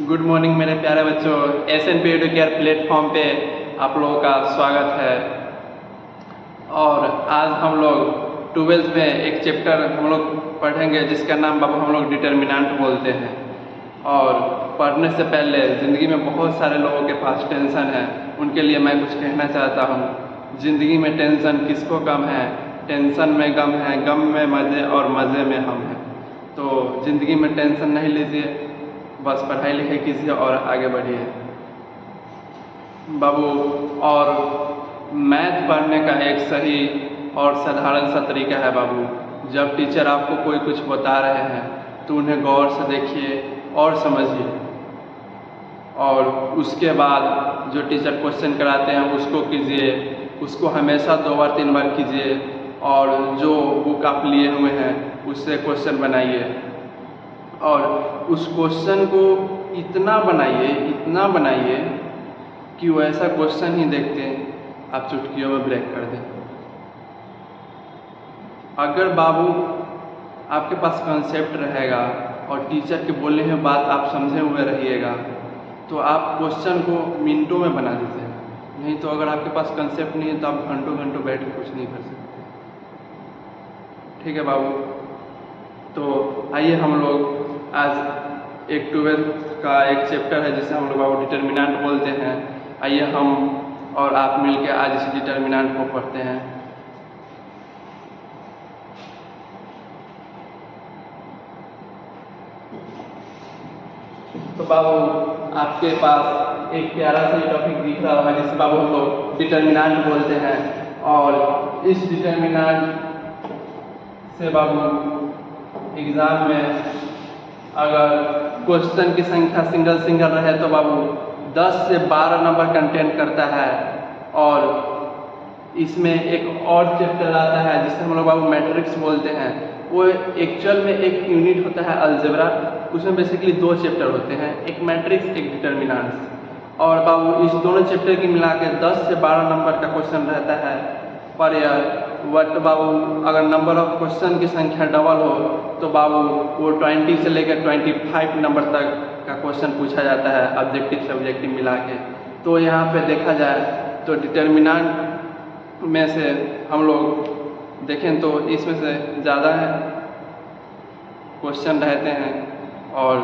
Good morning मेरे प्यारे बच्चों। SNP एडुकेयर प्लेटफॉर्म पे आप लोगों का स्वागत है। और आज हम लोग 12th में एक चैप्टर हम लोग पढ़ेंगे जिसका नाम बाबू हम लोग डिटर्मिनेंट बोलते हैं। और पढ़ने से पहले ज़िंदगी में बहुत सारे लोगों के पास टेंशन है, उनके लिए मैं कुछ कहना चाहता हूँ। ज़िंदगी में टेंशन किसको कम है? टेंशन में गम है, गम में मज़े और मज़े में हम हैं। तो ज़िंदगी में टेंशन नहीं लीजिए, बस पढ़ाई लिखाई कीजिए और आगे बढ़िए बाबू। और मैथ पढ़ने का एक सही और साधारण सा तरीका है बाबू। जब टीचर आपको कोई कुछ बता रहे हैं तो उन्हें गौर से देखिए और समझिए, और उसके बाद जो टीचर क्वेश्चन कराते हैं उसको कीजिए, उसको हमेशा 2 बार 3 बार कीजिए। और जो बुक आप लिए हुए हैं उससे क्वेश्चन बनाइए, और उस क्वेश्चन को इतना बनाइए कि वो ऐसा क्वेश्चन ही देखते आप चुटकियों में ब्रेक कर दें। अगर बाबू आपके पास कंसेप्ट रहेगा और टीचर के बोलने में बात आप समझे हुए रहिएगा तो आप क्वेश्चन को मिनटों में बना दीजिएगा। नहीं तो अगर आपके पास कंसेप्ट नहीं है तो आप घंटों घंटों बैठ के कुछ नहीं कर सकते। ठीक है बाबू। तो आइए हम लोग आज एक 12th का एक चैप्टर है जिसे हम लोग बाबू डिटर्मिनेंट बोलते हैं। आइए हम और आप मिलकर आज इस डिटर्मिनेंट को पढ़ते हैं। तो बाबू आपके पास एक प्यारा सा टॉपिक दिख रहा होगा जिसे बाबू हम लोग डिटर्मिनेंट बोलते हैं। और इस डिटर्मिनेंट से बाबू एग्ज़ाम में अगर क्वेश्चन की संख्या सिंगल रहे तो बाबू 10 से 12 नंबर कंटेंट करता है। और इसमें एक और चैप्टर आता है जिसे हम लोग बाबू मैट्रिक्स बोलते हैं। वो एक्चुअल में एक यूनिट होता है अलजेब्रा। उसमें बेसिकली 2 चैप्टर होते हैं, एक मैट्रिक्स एक डिटर्मिनेंट्स। और बाबू इस दोनों चैप्टर की मिला के 10 से 12 नंबर का क्वेश्चन रहता है पर ईयर। बट बाबू अगर नंबर ऑफ क्वेश्चन की संख्या डबल हो तो बाबू वो 20 से लेकर 25 नंबर तक का क्वेश्चन पूछा जाता है, ऑब्जेक्टिव सब्जेक्टिव मिला के। तो यहाँ पे देखा जाए तो डिटर्मिनेंट में से हम लोग देखें तो इसमें से ज़्यादा क्वेश्चन रहते हैं। और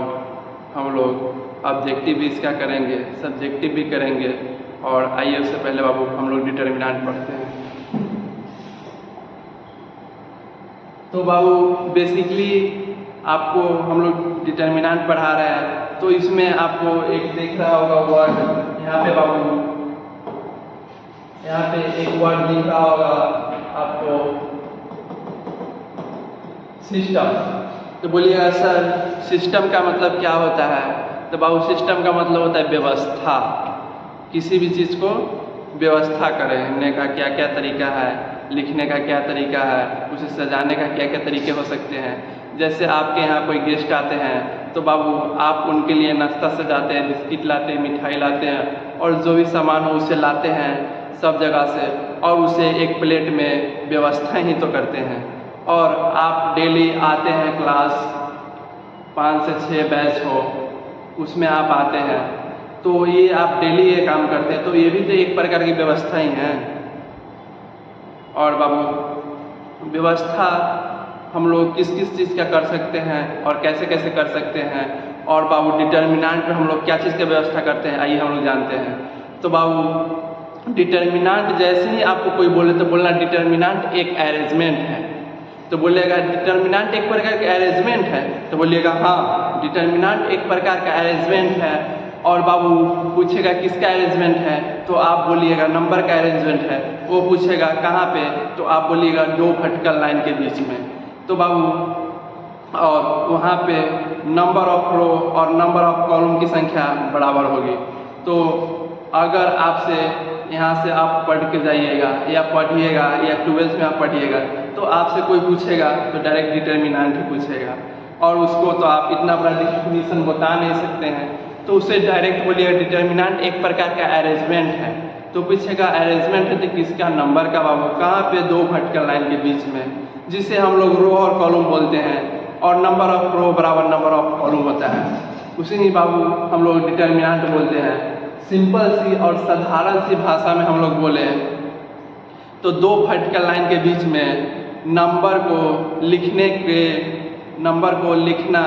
हम लोग ऑब्जेक्टिव भी इसका करेंगे, सब्जेक्टिव भी करेंगे। और आइए उससे पहले बाबू हम लोग डिटर्मिनेंट पढ़ते हैं। तो बाबू बेसिकली आपको हम लोग डिटर्मिनेंट पढ़ा रहे हैं तो इसमें आपको एक देख रहा होगा वर्ड, यहाँ पे बाबू यहाँ पे एक वर्ड दिख रहा होगा आपको सिस्टम। तो बोलिएगा सर सिस्टम का मतलब क्या होता है? तो बाबू सिस्टम का मतलब होता है व्यवस्था। किसी भी चीज़ को व्यवस्था करने का क्या क्या तरीका है, लिखने का क्या तरीका है, उसे सजाने का क्या क्या तरीके हो सकते हैं। जैसे आपके यहाँ कोई गेस्ट आते हैं तो बाबू आप उनके लिए नाश्ता सजाते हैं, बिस्किट लाते हैं, मिठाई लाते हैं और जो भी सामान हो उसे लाते हैं सब जगह से, और उसे एक प्लेट में व्यवस्था ही तो करते हैं। और आप डेली आते हैं क्लास 5 से 6 बैच हो उसमें आप आते हैं, तो ये आप डेली ये काम करते हैं तो ये भी तो एक प्रकार की व्यवस्था ही है। और बाबू व्यवस्था हम लोग किस किस चीज़ का कर सकते हैं और कैसे कैसे कर सकते हैं। और बाबू डिटर्मिनेंट में हम लोग क्या चीज़ का व्यवस्था करते हैं आइए हम लोग जानते हैं। तो बाबू डिटर्मिनेंट जैसे ही आपको कोई बोले तो बोलना डिटर्मिनेंट एक अरेंजमेंट है। तो बोलिएगा डिटर्मिनेंट एक प्रकार का अरेंजमेंट है, तो बोलिएगा हाँ डिटर्मिनेंट एक प्रकार का अरेंजमेंट है। और बाबू पूछेगा किसका अरेंजमेंट है तो आप बोलिएगा नंबर का अरेंजमेंट है। वो पूछेगा कहाँ पे तो आप बोलिएगा 2 वर्टिकल लाइन के बीच में। तो बाबू और वहाँ पे नंबर ऑफ रो और नंबर ऑफ कॉलम की संख्या बराबर होगी। तो अगर आपसे यहाँ से आप पढ़ के जाइएगा या पढ़िएगा या 12th में आप पढ़िएगा तो आपसे कोई पूछेगा तो डायरेक्ट डिटर्मिनेंट ही पूछेगा, और उसको तो आप इतना बड़ा डिफिनीशन बता नहीं सकते हैं। तो उसे डायरेक्ट बोलिएगा डिटर्मिनेंट एक प्रकार का अरेंजमेंट है। तो पूछेगा अरेंजमेंट है तो किसका? नंबर का बाबू। कहाँ पे? 2 वर्टिकल लाइन के बीच में, जिसे हम लोग रो और कॉलम बोलते हैं। और नंबर ऑफ रो बराबर नंबर ऑफ कॉलम होता है। उसी ही बाबू हम लोग डिटर्मिनेंट बोलते हैं। सिंपल सी और साधारण सी भाषा में हम लोग बोले तो दो वर्टिकल लाइन के बीच में नंबर को लिखना,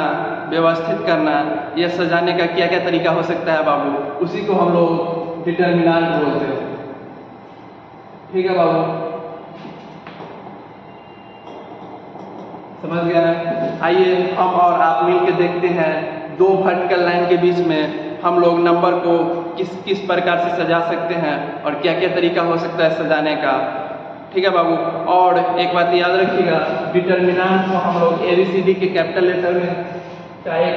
व्यवस्थित करना या सजाने का क्या क्या तरीका हो सकता है बाबू, उसी को हम लोग डिटर्मिनेंट बोलते हैं। ठीक है बाबू, समझ गया है। आइए हम और आप मिल के देखते हैं दो वर्टिकल लाइन के बीच में हम लोग नंबर को किस किस प्रकार से सजा सकते हैं और क्या क्या तरीका हो सकता है सजाने का। ठीक है बाबू, और एक बात याद रखिएगा, डिटर्मिनेंट को हम लोग ABCD के कैपिटल लेटर में चाहे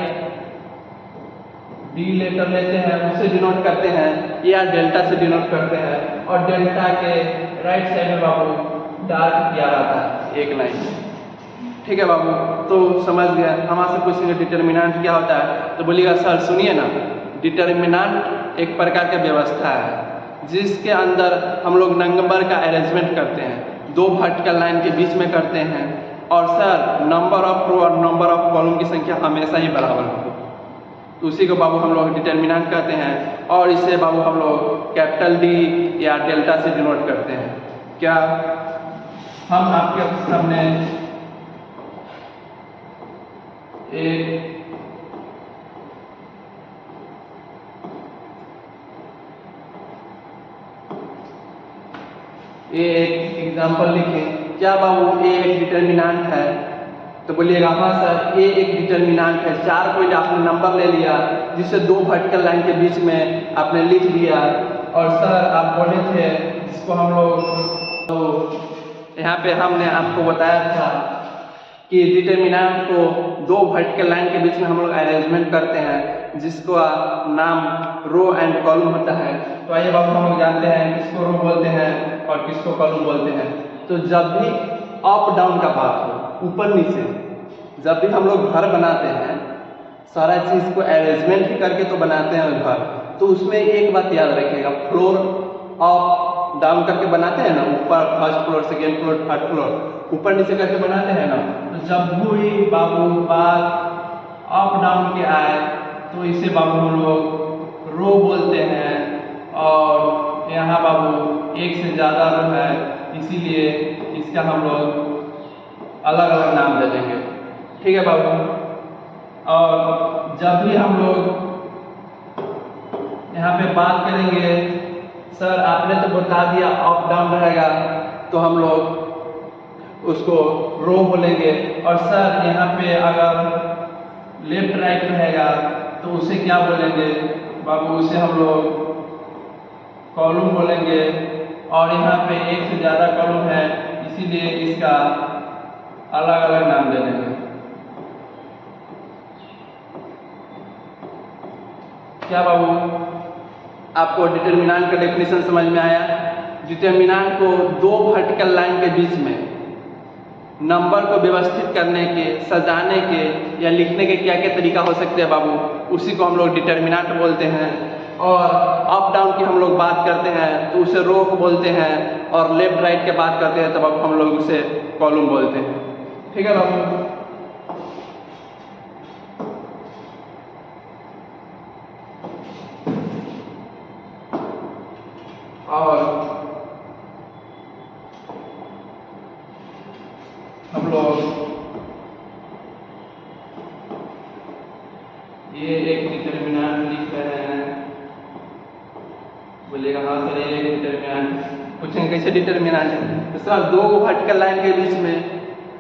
D लेटर लेते हैं उससे डिनोट करते हैं या डेल्टा से डिनोट करते हैं, और डेल्टा के राइट साइड में बाबू डार्क किया रहता है एक लाइन। ठीक है बाबू, तो समझ गया। हम आपसे पूछेंगे डिटर्मिनेंट क्या होता है, तो बोलिएगा सर सुनिए ना, डिटर्मिनेंट एक प्रकार की व्यवस्था है जिसके अंदर हम लोग नंबर का अरेंजमेंट करते हैं, दो वर्टिकल लाइन के बीच में करते हैं, और सर नंबर ऑफ रो और नंबर ऑफ कॉलम की संख्या हमेशा ही बराबर हो, तो उसी को बाबू हम लोग डिटर्मिनेंट कहते हैं। और इसे बाबू हम लोग कैपिटल D या डेल्टा से डिनोट करते हैं। क्या हम आपके सामने एक एग्जाम्पल लिखें। क्या बाबू A एक डिटर्मिनेंट है, तो बोलिएगा हाँ सर A एक डिटर्मिनेंट है। 4 पॉइंट आपने नंबर ले लिया जिसे दो वर्टिकल लाइन के बीच में आपने लिख दिया, और सर आप बोले थे जिसको हम लोग, तो यहाँ पे हमने आपको बताया था कि डिटर्मिनेंट को दो वर्टिकल लाइन के बीच में हम लोग अरेंजमेंट करते हैं जिसको नाम रो एंड कॉलम होता है। तो आइए बाबू हम लोग जानते हैं किसको रो बोलते हैं और किसको कॉलम बोलते हैं। तो जब भी अप डाउन का बात हो, ऊपर नीचे, जब भी हम लोग घर बनाते हैं सारा चीज़ को अरेंजमेंट ही करके तो बनाते हैं घर, तो उसमें एक बात याद रखिएगा, फ्लोर अप डाउन करके बनाते हैं ना, ऊपर first floor, second floor, third floor, ऊपर नीचे करके बनाते हैं ना, तो जब भी बाबू बात अप डाउन के आए तो इसे बाबू हम लोग रो बोलते हैं। और यहाँ बाबू एक से ज़्यादा रो है इसीलिए इसका हम लोग अलग अलग नाम दे देंगे। ठीक है बाबू, और जब भी हम लोग यहाँ पे बात करेंगे, सर आपने तो बता दिया अप डाउन रहेगा तो हम लोग उसको रो बोलेंगे, और सर यहाँ पे अगर लेफ्ट राइट रहेगा तो उसे क्या बोलेंगे बाबू, उसे हम लोग कॉलम बोलेंगे। और यहाँ पे एक से ज़्यादा कॉलम है इसीलिए इसका अलग अलग नाम दे देंगे। क्या बाबू आपको डिटर्मिनेंट का डेफिनेशन समझ में आया? डिटर्मिनेंट को दो वर्टिकल लाइन के बीच में नंबर को व्यवस्थित करने के, सजाने के या लिखने के क्या क्या तरीका हो सकते हैं बाबू, उसी को हम लोग डिटर्मिनेंट बोलते हैं। और अप डाउन की हम लोग बात करते हैं तो उसे रो बोलते हैं, और लेफ्ट राइट की बात करते हैं तब अब हम लोग उसे कॉलम बोलते हैं। ठीक है बाबू, और हम लोग ये एक डिटर्मिनेंट लिख रहे हैं, बोलिएगा हाँ सर ये एक डिटर्मिनेंट। पूछेंगे कैसे डिटर्मिनेंट है, तो सर दो वर्टिकल लाइन के बीच में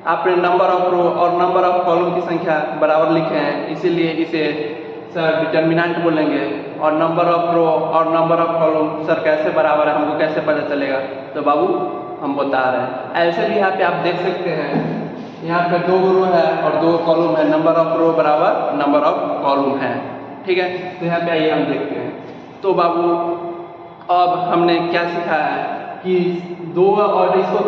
आपने नंबर ऑफ रो और नंबर ऑफ कॉलम की संख्या बराबर लिखे हैं इसीलिए इसे सर डिटर्मिनेंट बोलेंगे। और नंबर ऑफ रो और नंबर ऑफ कॉलम सर कैसे बराबर है, हमको कैसे पता चलेगा, तो बाबू हम बता रहे हैं। ऐसे भी यहाँ पे आप देख सकते हैं, यहाँ पे दो रो है और दो कॉलम है, नंबर ऑफ रो बराबर नंबर ऑफ कॉलम है। ठीक है, तो यहाँ पे आइए हम देखते हैं। तो बाबू अब हमने क्या सीखा है कि दो, और इसको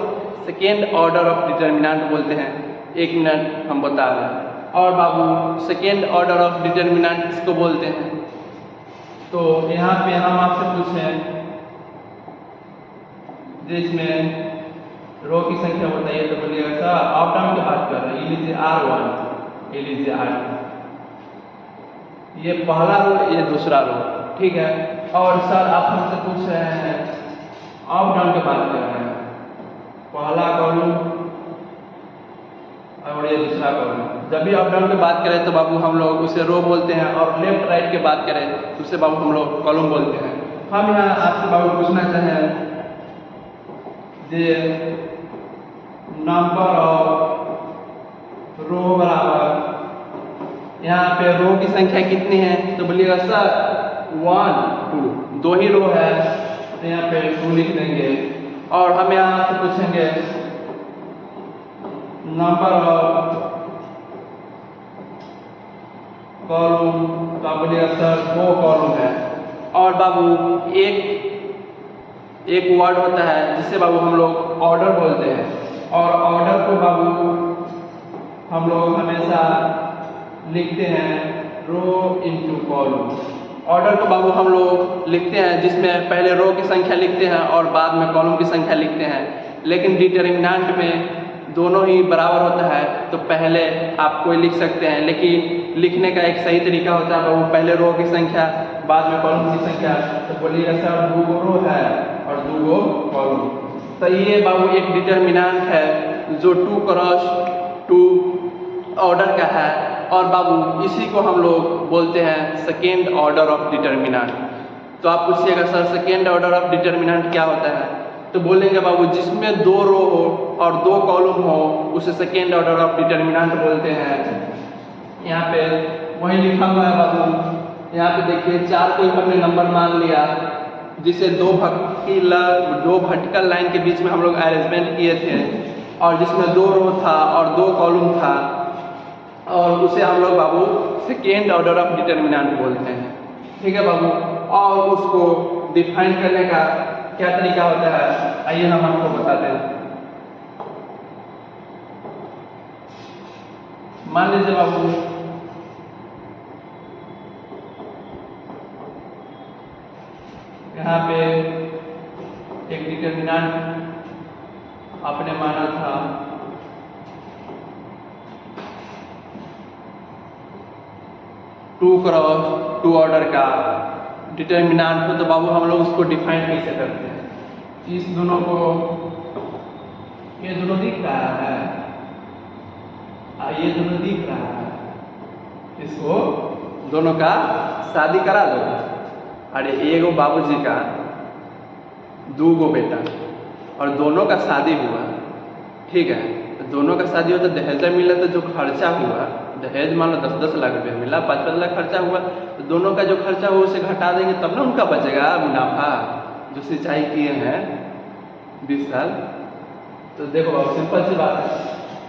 सेकेंड ऑर्डर ऑफ डिटर्मिनेंट बोलते हैं। एक मिनट हम बता रहे हैं। और बाबू सेकेंड ऑर्डर ऑफ डिटर्मिनेंट इसको बोलते हैं। तो यहाँ पे हम आपसे पूछें जिसमें रो की संख्या बताइए, तो बोलिएगा सर अप डाउन की बात कर रहे हैं, ये लीजिए R1, ये लीजिए R2, ये पहला रो, ये दूसरा रो, ठीक है। और सर आप हमसे पूछ रहे हैं अप डाउन की बात कर रहे हैं, पहला कॉलम और ये दूसरा कॉलम। जब भी अप डाउन की बात करें तो बाबू हम लोग उसे रो बोलते हैं, और लेफ्ट राइट की बात करें तो उसे बाबू हम लोग कॉलम बोलते हैं। हम यहाँ आपसे बाबू पूछना चाहें जे नंबर ऑफ रो बराबर, यहाँ पे रो की संख्या कितनी है तो बोलिएगा सर 1 2, 2 ही रो है तो यहाँ पे 2 लिख देंगे। और हम यहाँ से पूछेंगे नंबर ऑफ कॉलम तो आप बोलिएगा सर 2 कॉलम है। और बाबू एक वर्ड होता है जिसे बाबू हम लोग ऑर्डर बोलते हैं, और ऑर्डर को बाबू हम लोग हमेशा लिखते हैं रो इनटू कॉलम। ऑर्डर को बाबू हम लोग लिखते हैं जिसमें पहले रो की संख्या लिखते हैं और बाद में कॉलम की संख्या लिखते हैं, लेकिन डिटरमिनेंट में दोनों ही बराबर होता है तो पहले आप कोई लिख सकते हैं, लेकिन लिखने का एक सही तरीका होता है बाबू पहले रो की संख्या बाद में कॉलम की संख्या। तो बोलिएगा सर 2 रो है और 2 कॉलम। तो ये बाबू एक डिटरमिनेंट है जो 2 क्रॉस 2 ऑर्डर का है, और बाबू इसी को हम लोग बोलते हैं सेकेंड ऑर्डर ऑफ डिटरमिनेंट। तो आप पूछिएगा sir second order of determinant क्या होता है, तो बोलेंगे बाबू जिसमें 2 रो हो और 2 कॉलम हो उसे सेकेंड ऑर्डर ऑफ डिटरमिनेंट बोलते हैं। यहाँ पे वही लिखा हुआ है बाबू, यहाँ पे देखिए 4 कोई हमने नंबर मान लिया जिसे 2 वर्टिकल लाइन के बीच में हम लोग अरेंजमेंट किए थे, और जिसमें 2 रो था और 2 कॉलम था, और उसे हम लोग बाबू सेकेंड ऑर्डर ऑफ डिटरमिनेंट बोलते हैं, ठीक है बाबू। और उसको डिफाइन करने का क्या तरीका होता है आइए हम आपको बताते हैं। मान लीजिए बाबू यहाँ पे एक डिटरमिनेंट आपने माना था 2 क्रॉस 2 ऑर्डर का डिटरमिनेंट हो, तो बाबू हम लोग उसको डिफाइन कैसे करते हैं। इस दोनों को, ये दोनों दिख रहा है, ये दोनों दिख रहा है, इसको दोनों का शादी करा दो। अरे एगो बाबूजी का 2 गो बेटा और दोनों का शादी हुआ, ठीक है, तो दोनों का शादी हुआ तो दहेज मिला, तो जो खर्चा हुआ दहेज मान लो 10-10 लाख रुपया मिला, 5-5 लाख खर्चा हुआ, तो दोनों का जो खर्चा हुआ उसे घटा देंगे तब ना उनका बचेगा मुनाफा, जो सिंचाई किए हैं 20 साल। तो देखो अब सिंपल सी बात है,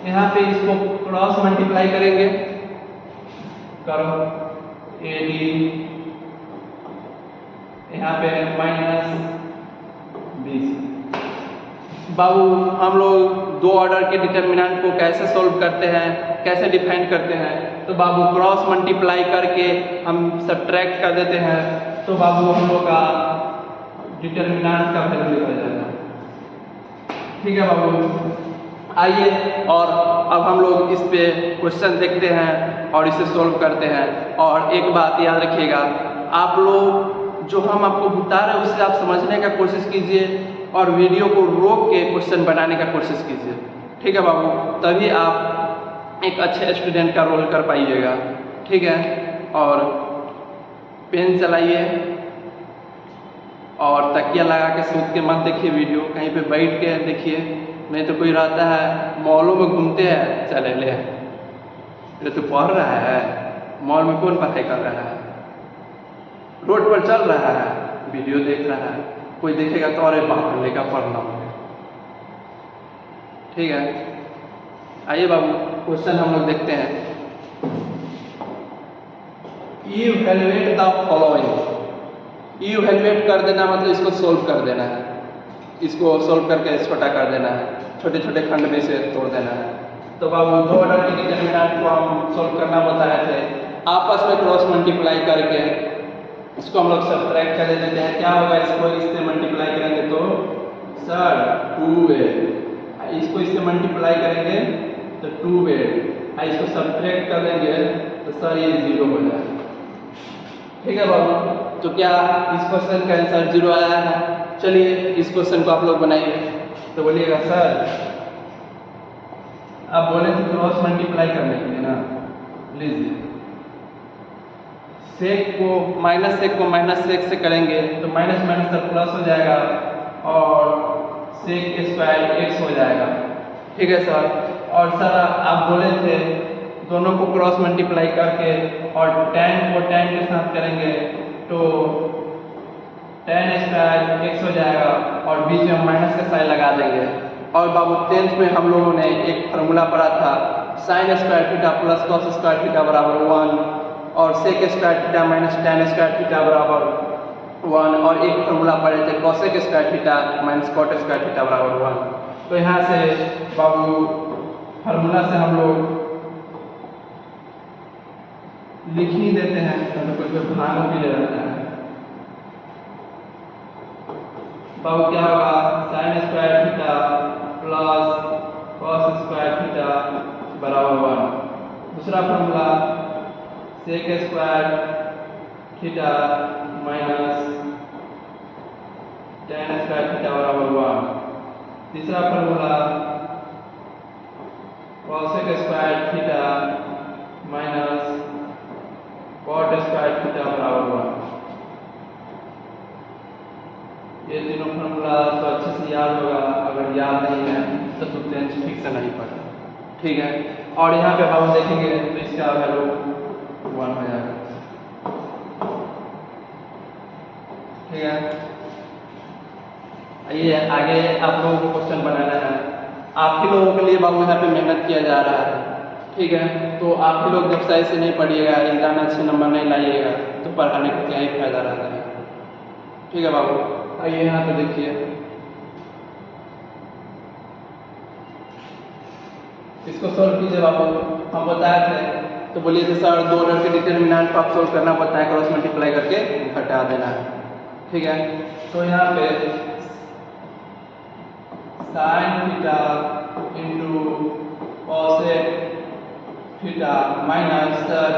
यहाँ पे इसको क्रॉस मल्टीप्लाई करेंगे, करो AD, यहाँ पे -20। बाबू हम लोग 2 ऑर्डर के डिटरमिनेंट को कैसे सोल्व करते हैं, कैसे डिफाइन करते हैं, तो बाबू क्रॉस मल्टीप्लाई करके हम सब्ट्रैक्ट कर देते हैं, तो बाबू हम लोग का डिटरमिनेंट का वैल्यू निकल जाएगा, ठीक है बाबू। आइए और अब हम लोग इस पे क्वेश्चन देखते हैं और इसे सोल्व करते हैं। और एक बात याद रखिएगा, आप लोग जो हम आपको बता रहे हैं उससे आप समझने का कोशिश कीजिए और वीडियो को रोक के क्वेश्चन बनाने का कोशिश कीजिए, ठीक है बाबू, तभी आप एक अच्छे स्टूडेंट का रोल कर पाइएगा, ठीक है। और पेन चलाइए और तकिया लगा के सूत के मत देखिए वीडियो, कहीं पे बैठ के देखिए, नहीं तो कोई रहता है मॉलों में घूमते हैं, चले ले ये तो पढ़ रहा है, मॉल में कौन पढ़ाई कर रहा है, रोड पर चल रहा है वीडियो देख रहा है, कोई देखेगा तो अरे बाप रे का पढ़ना होगा, ठीक है। आइए बाबू क्वेश्चन हम लोग देखते हैं। इवैल्यूएट द फॉलोइंग, इवैल्यूएट कर देना मतलब इसको सोल्व कर देना है, इसको सोल्व करके छोटा कर देना है, छोटे छोटे खंड में से तोड़ देना है। तो बाबू 2 ऑर्डर के डिटरमिनेंट को हम सोल्व करना बताए थे, आपस में क्रॉस मल्टीप्लाई करके इसको हम लोग सब्ट्रैक्ट कर देते हैं। क्या होगा, इसको इससे मल्टीप्लाई करेंगे तो सर 2a, इसको इससे मल्टीप्लाई करेंगे तो 2a, इसको सब्ट्रैक्ट कर देंगे तो सर ये 0 हो जाएगा। ठीक है बाबू, तो क्या इस क्वेश्चन का आंसर 0 आया है? चलिए इस क्वेश्चन को आप लोग बनाइए। तो बोलिएगा सर, आप बोले थे क्रॉस मल्टीप्लाई करने के लिए ना, लीजिए सेक को माइनस सेक से करेंगे तो माइनस माइनस सर प्लस हो जाएगा और सेक के स्क्वायर एक्स हो जाएगा। ठीक है सर, और सर आप बोले थे दोनों को क्रॉस मल्टीप्लाई करके और tan को tan के साथ करेंगे तो tan स्क्वायर एक्स हो जाएगा और बीच में माइनस का साइन लगा देंगे। और बाबू 10th में हम लोगों ने एक फार्मूला पढ़ा था, sine square theta plus cos square theta बराबर 1 और sec square theta minus tan square theta बराबर 1, और एक फार्मूला पढ़े थे cosec square theta minus cot square theta बराबर 1। तो यहाँ से बाबू फार्मूला से हम लोग लिख ही देते हैं, तो कोई भाग भी ले रहता है। बाबू क्या होगा, sine square theta plus cos square theta बराबर 1। दूसरा formula sec square theta minus tan square theta बराबर 1। तीसरा formula cosec square theta minus cot square theta बराबर 1। ये तीनों फार्मूला तो अच्छे से याद होगा, अगर याद नहीं है तो टेंस ठीक से नहीं पढ़ा। ठीक है, और यहाँ पे हम देखेंगे तो इसका वैल्यू 1 हो जाएगा। ठीक है, आइए आगे आप लोगों को क्वेश्चन बनाना है। आप ही लोगों के लिए बाबू यहाँ पे मेहनत किया जा रहा है। ठीक है, तो आप ही लोग जब सही से नहीं पढ़िएगा, एग्जाम में अच्छे नंबर नहीं लाइएगा तो पढ़ाने का क्या ही फायदा रहता है। ठीक है बाबू, आइए यहाँ पे देखिए, इसको सॉल्व कीजिए बाबू। हम बताए थे तो बोलिए थे सर 2 ऑर्डर के डिटरमिनेंट को आप सोल्व करना पड़ता है, क्रॉस मल्टीप्लाई करके घटा देना है। ठीक है, तो यहाँ पे sine theta into cosec theta minus sir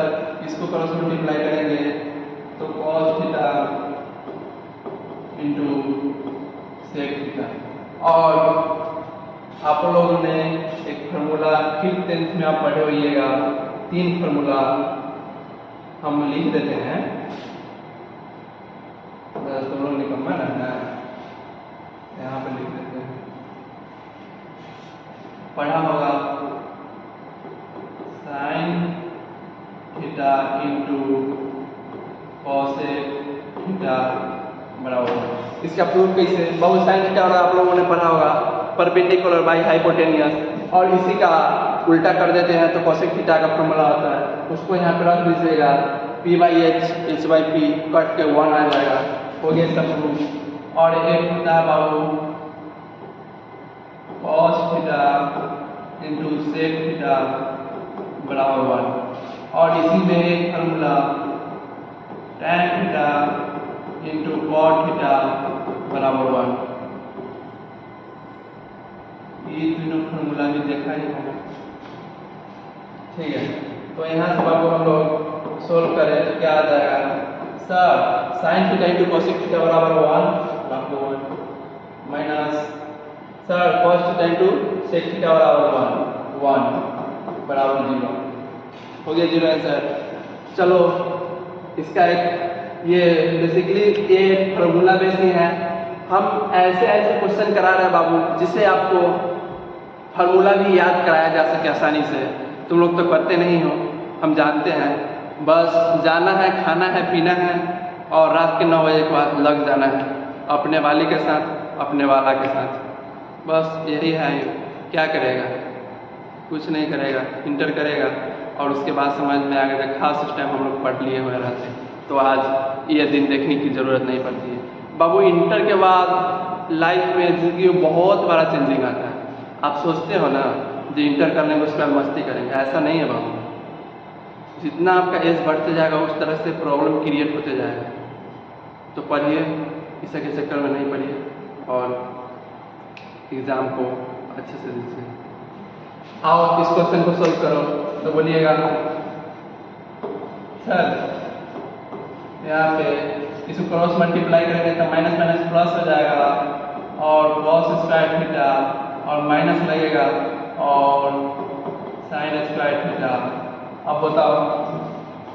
इसको क्रॉस मल्टीप्लाई करेंगे तो cos theta into sec theta. और आप लोगों ने एक फार्मूला 5th 10th में आप पढ़े होइएगा, 3 फार्मूला हम लिख देते हैं, तुम लोग निकम्मा ना यहाँ पे लिख देते हैं। पढ़ा होगा sign theta into cosec theta बराबर, इसका प्रूफ कैसे बाबू, साइन थीटा आप लोगों ने पढ़ा होगा परपेंडिकुलर बाई हाइपोटेनियस, और इसी का उल्टा कर देते हैं तो कॉसेक थीटा का फॉर्मूला होता है, उसको यहाँ पे रख दीजिएगा, p by H H by P cut के 1 आ जाएगा। हो गया इसका प्रूफ। और एक होता है बाबू cos theta into sec theta बराबर 1, और इसी में एक formula tan theta into cot theta बराबर 1। ये तीनों फार्मूला भी देखा ही होगा। ठीक है, तो यहाँ से बाबू हम लोग सोल्व करें तो क्या आ जाएगा, sir sine theta into cosec theta बराबर 1 minus sir cos theta into sec theta बराबर 1 बराबर 0। हो गया 0 आंसर। चलो इसका एक ये बेसिकली ये फार्मूला बेस ही है। हम ऐसे ऐसे क्वेश्चन करा रहे हैं बाबू जिससे आपको फार्मूला भी याद कराया जा सके आसानी से। तुम लोग तो करते नहीं हो, हम जानते हैं, बस जाना है, खाना है, पीना है और रात के 9 बजे के बाद लग जाना है अपने वाली के साथ, अपने वाला के साथ, बस यही है। क्या करेगा, कुछ नहीं करेगा, इंटर करेगा और उसके बाद समझ में आ गया खास उस टाइम हम लोग पढ़ लिए हुए रहते तो आज ये दिन देखने की ज़रूरत नहीं पड़ती है। बाबू इंटर के बाद लाइफ में ज़िंदगी में बहुत बड़ा चेंजिंग आता है। आप सोचते हो ना जो इंटर करने में उसके बाद मस्ती करेंगे, ऐसा नहीं है बाबू। जितना आपका एज बढ़ते जाएगा उस तरह से प्रॉब्लम क्रिएट होते जाएगा। तो पढ़िए, इसी के चक्कर में नहीं पढ़िए और एग्ज़ाम को अच्छे से दीजिए। आओ इस क्वेश्चन को सोल्व करो। तो बोलिएगा सर यहाँ पे इसको क्रॉस मल्टीप्लाई करेंगे तो माइनस माइनस प्लस हो जाएगा और कॉस स्क्वायर थीटा और माइनस लगेगा और साइन स्क्वायर थीटा। अब बताओ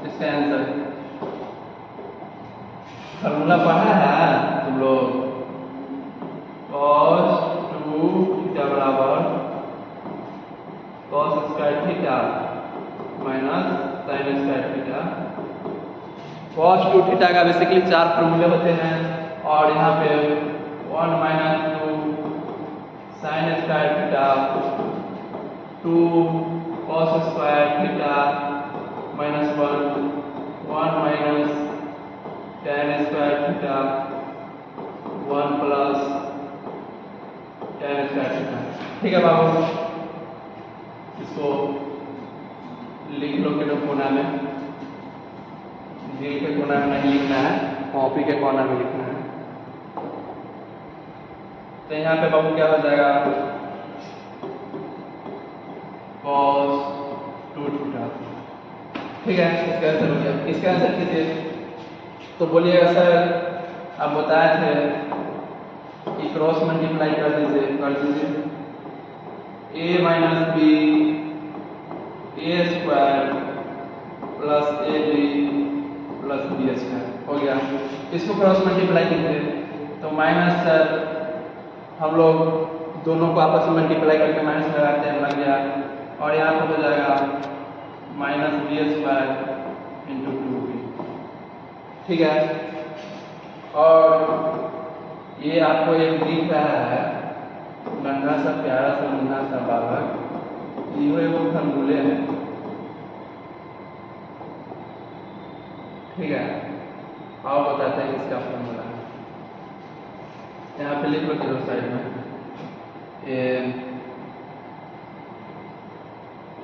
इसका आंसर। फॉर्मूला पढ़ा है तुम लोग, cos 2 थीटा बराबर cos square theta minus sign square theta. cos 2 theta का बेसिकली 4 फॉर्मूले होते हैं और यहाँ पे 1 minus 2 sign square theta 2 cos square theta minus 1 minus tan square theta 1 plus tan square theta. ठीक है बाबू, इसको लिख लो कि कोना में, दिल के कोना में नहीं लिखना है, कॉपी के कोना में लिखना है। तो यहाँ पे बाबू क्या हो जाएगा cos 2 थीटा। ठीक है, इसका आंसर हो गया। इसका आंसर कीजिए तो बोलिएगा सर आप बताए थे कि क्रॉस मल्टीप्लाई कर दीजिए a minus B A square plus A B plus B square हो गया। इसको क्रॉस मल्टीप्लाई कीजिए तो माइनस सर हम लोग दोनों को आपस में मल्टीप्लाई करके माइनस लगाते हैं, लग गया और यहाँ पर हो जाएगा minus B square into 2b। ठीक है, और ये आपको एक दिख रहा है नन्हा सा प्यारा सा नन्हा सा बालक, ये वो फॉर्मूले हैं। ठीक है, आओ बताते हैं इसका फॉर्मूला। यहाँ पे लिख लो दोनों साइड में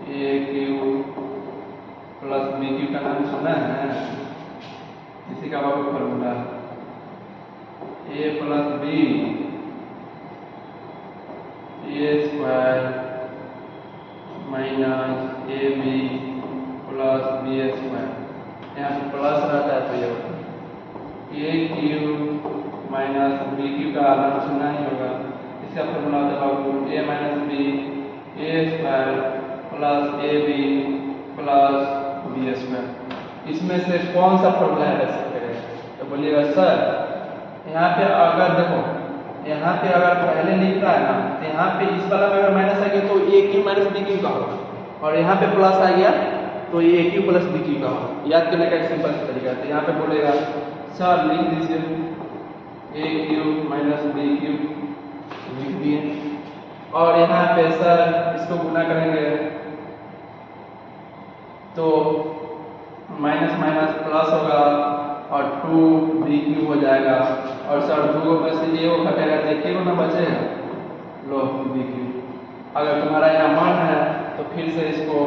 A Q plus B Q का नाम सुना है, इसी का बाबू formula A plus B A square minus A B plus B square. यहाँ पे प्लस रहता है तो ये A Q minus B Q का नाम सुना ही होगा। इसका फॉर्मूला होता है बाबू A minus B A square plus A B plus B square. इसमें से कौन सा फॉर्मूला है तो बोलिएगा सर यहाँ पे अगर देखो, यहाँ पे अगर पहले लिख रहा है ना तो यहाँ पे इस वाला में अगर माइनस आ गया तो ए क्यू माइनस बी क्यू का होगा, और यहाँ पे प्लस आ गया तो ये A Q plus B Q का होगा। याद करने का एक सिंपल तरीका है। तो यहाँ पे बोलेगा सर लिख दीजिए ए क्यू माइनस बी क्यू, लिख दिए, और यहाँ पे सर इसको गुना करेंगे तो माइनस माइनस प्लस होगा और 2bq हो जाएगा, और सर 2 में से ये वो घटेगा तो एक ना बचेगा, लो bq। अगर तुम्हारा यहाँ मन है तो फिर से इसको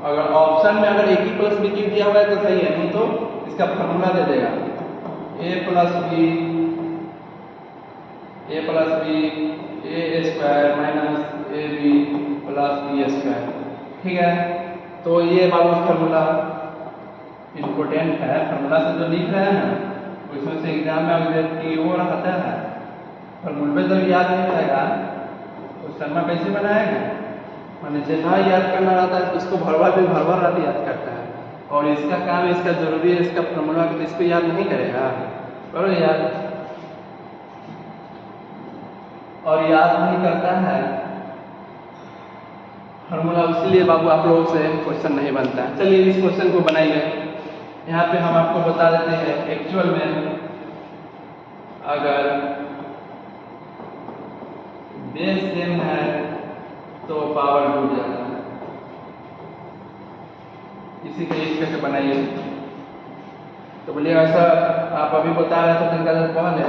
अगर ऑप्शन में अगर एक ही प्लस बी क्यू दिया हुआ है तो सही है, नहीं तो इसका फॉर्मूला दे देगा A plus B A square minus A B plus B square. ठीक है, तो ये बाबू फॉर्मूला इम्पोर्टेंट है। फॉर्मूला से जो लिख रहे हैं ना उसमें से एग्जाम में अगर वो रहता है फॉर्मूले तो याद नहीं रहेगा तो शर्मा कैसे बनाएगा, मैंने जितना याद करना रहता है उसको भरवा रहती याद करता है, और इसका काम इसका जरूरी है इसका फॉर्मूला, तो इसको याद नहीं करेगा, करो याद, और याद नहीं करता है फॉर्मूला, इसलिए बाबू आप लोगों से क्वेश्चन नहीं बनता है। चलिए इस क्वेश्चन को बनाइए। यहाँ पे हम आपको बता देते हैं एक्चुअल में अगर बेस सेम है तो पावर डूब जाता है। इसी के यूज करके बनाइए। तो बोलिएगा सर आप अभी बता रहे थे तनका देर पहले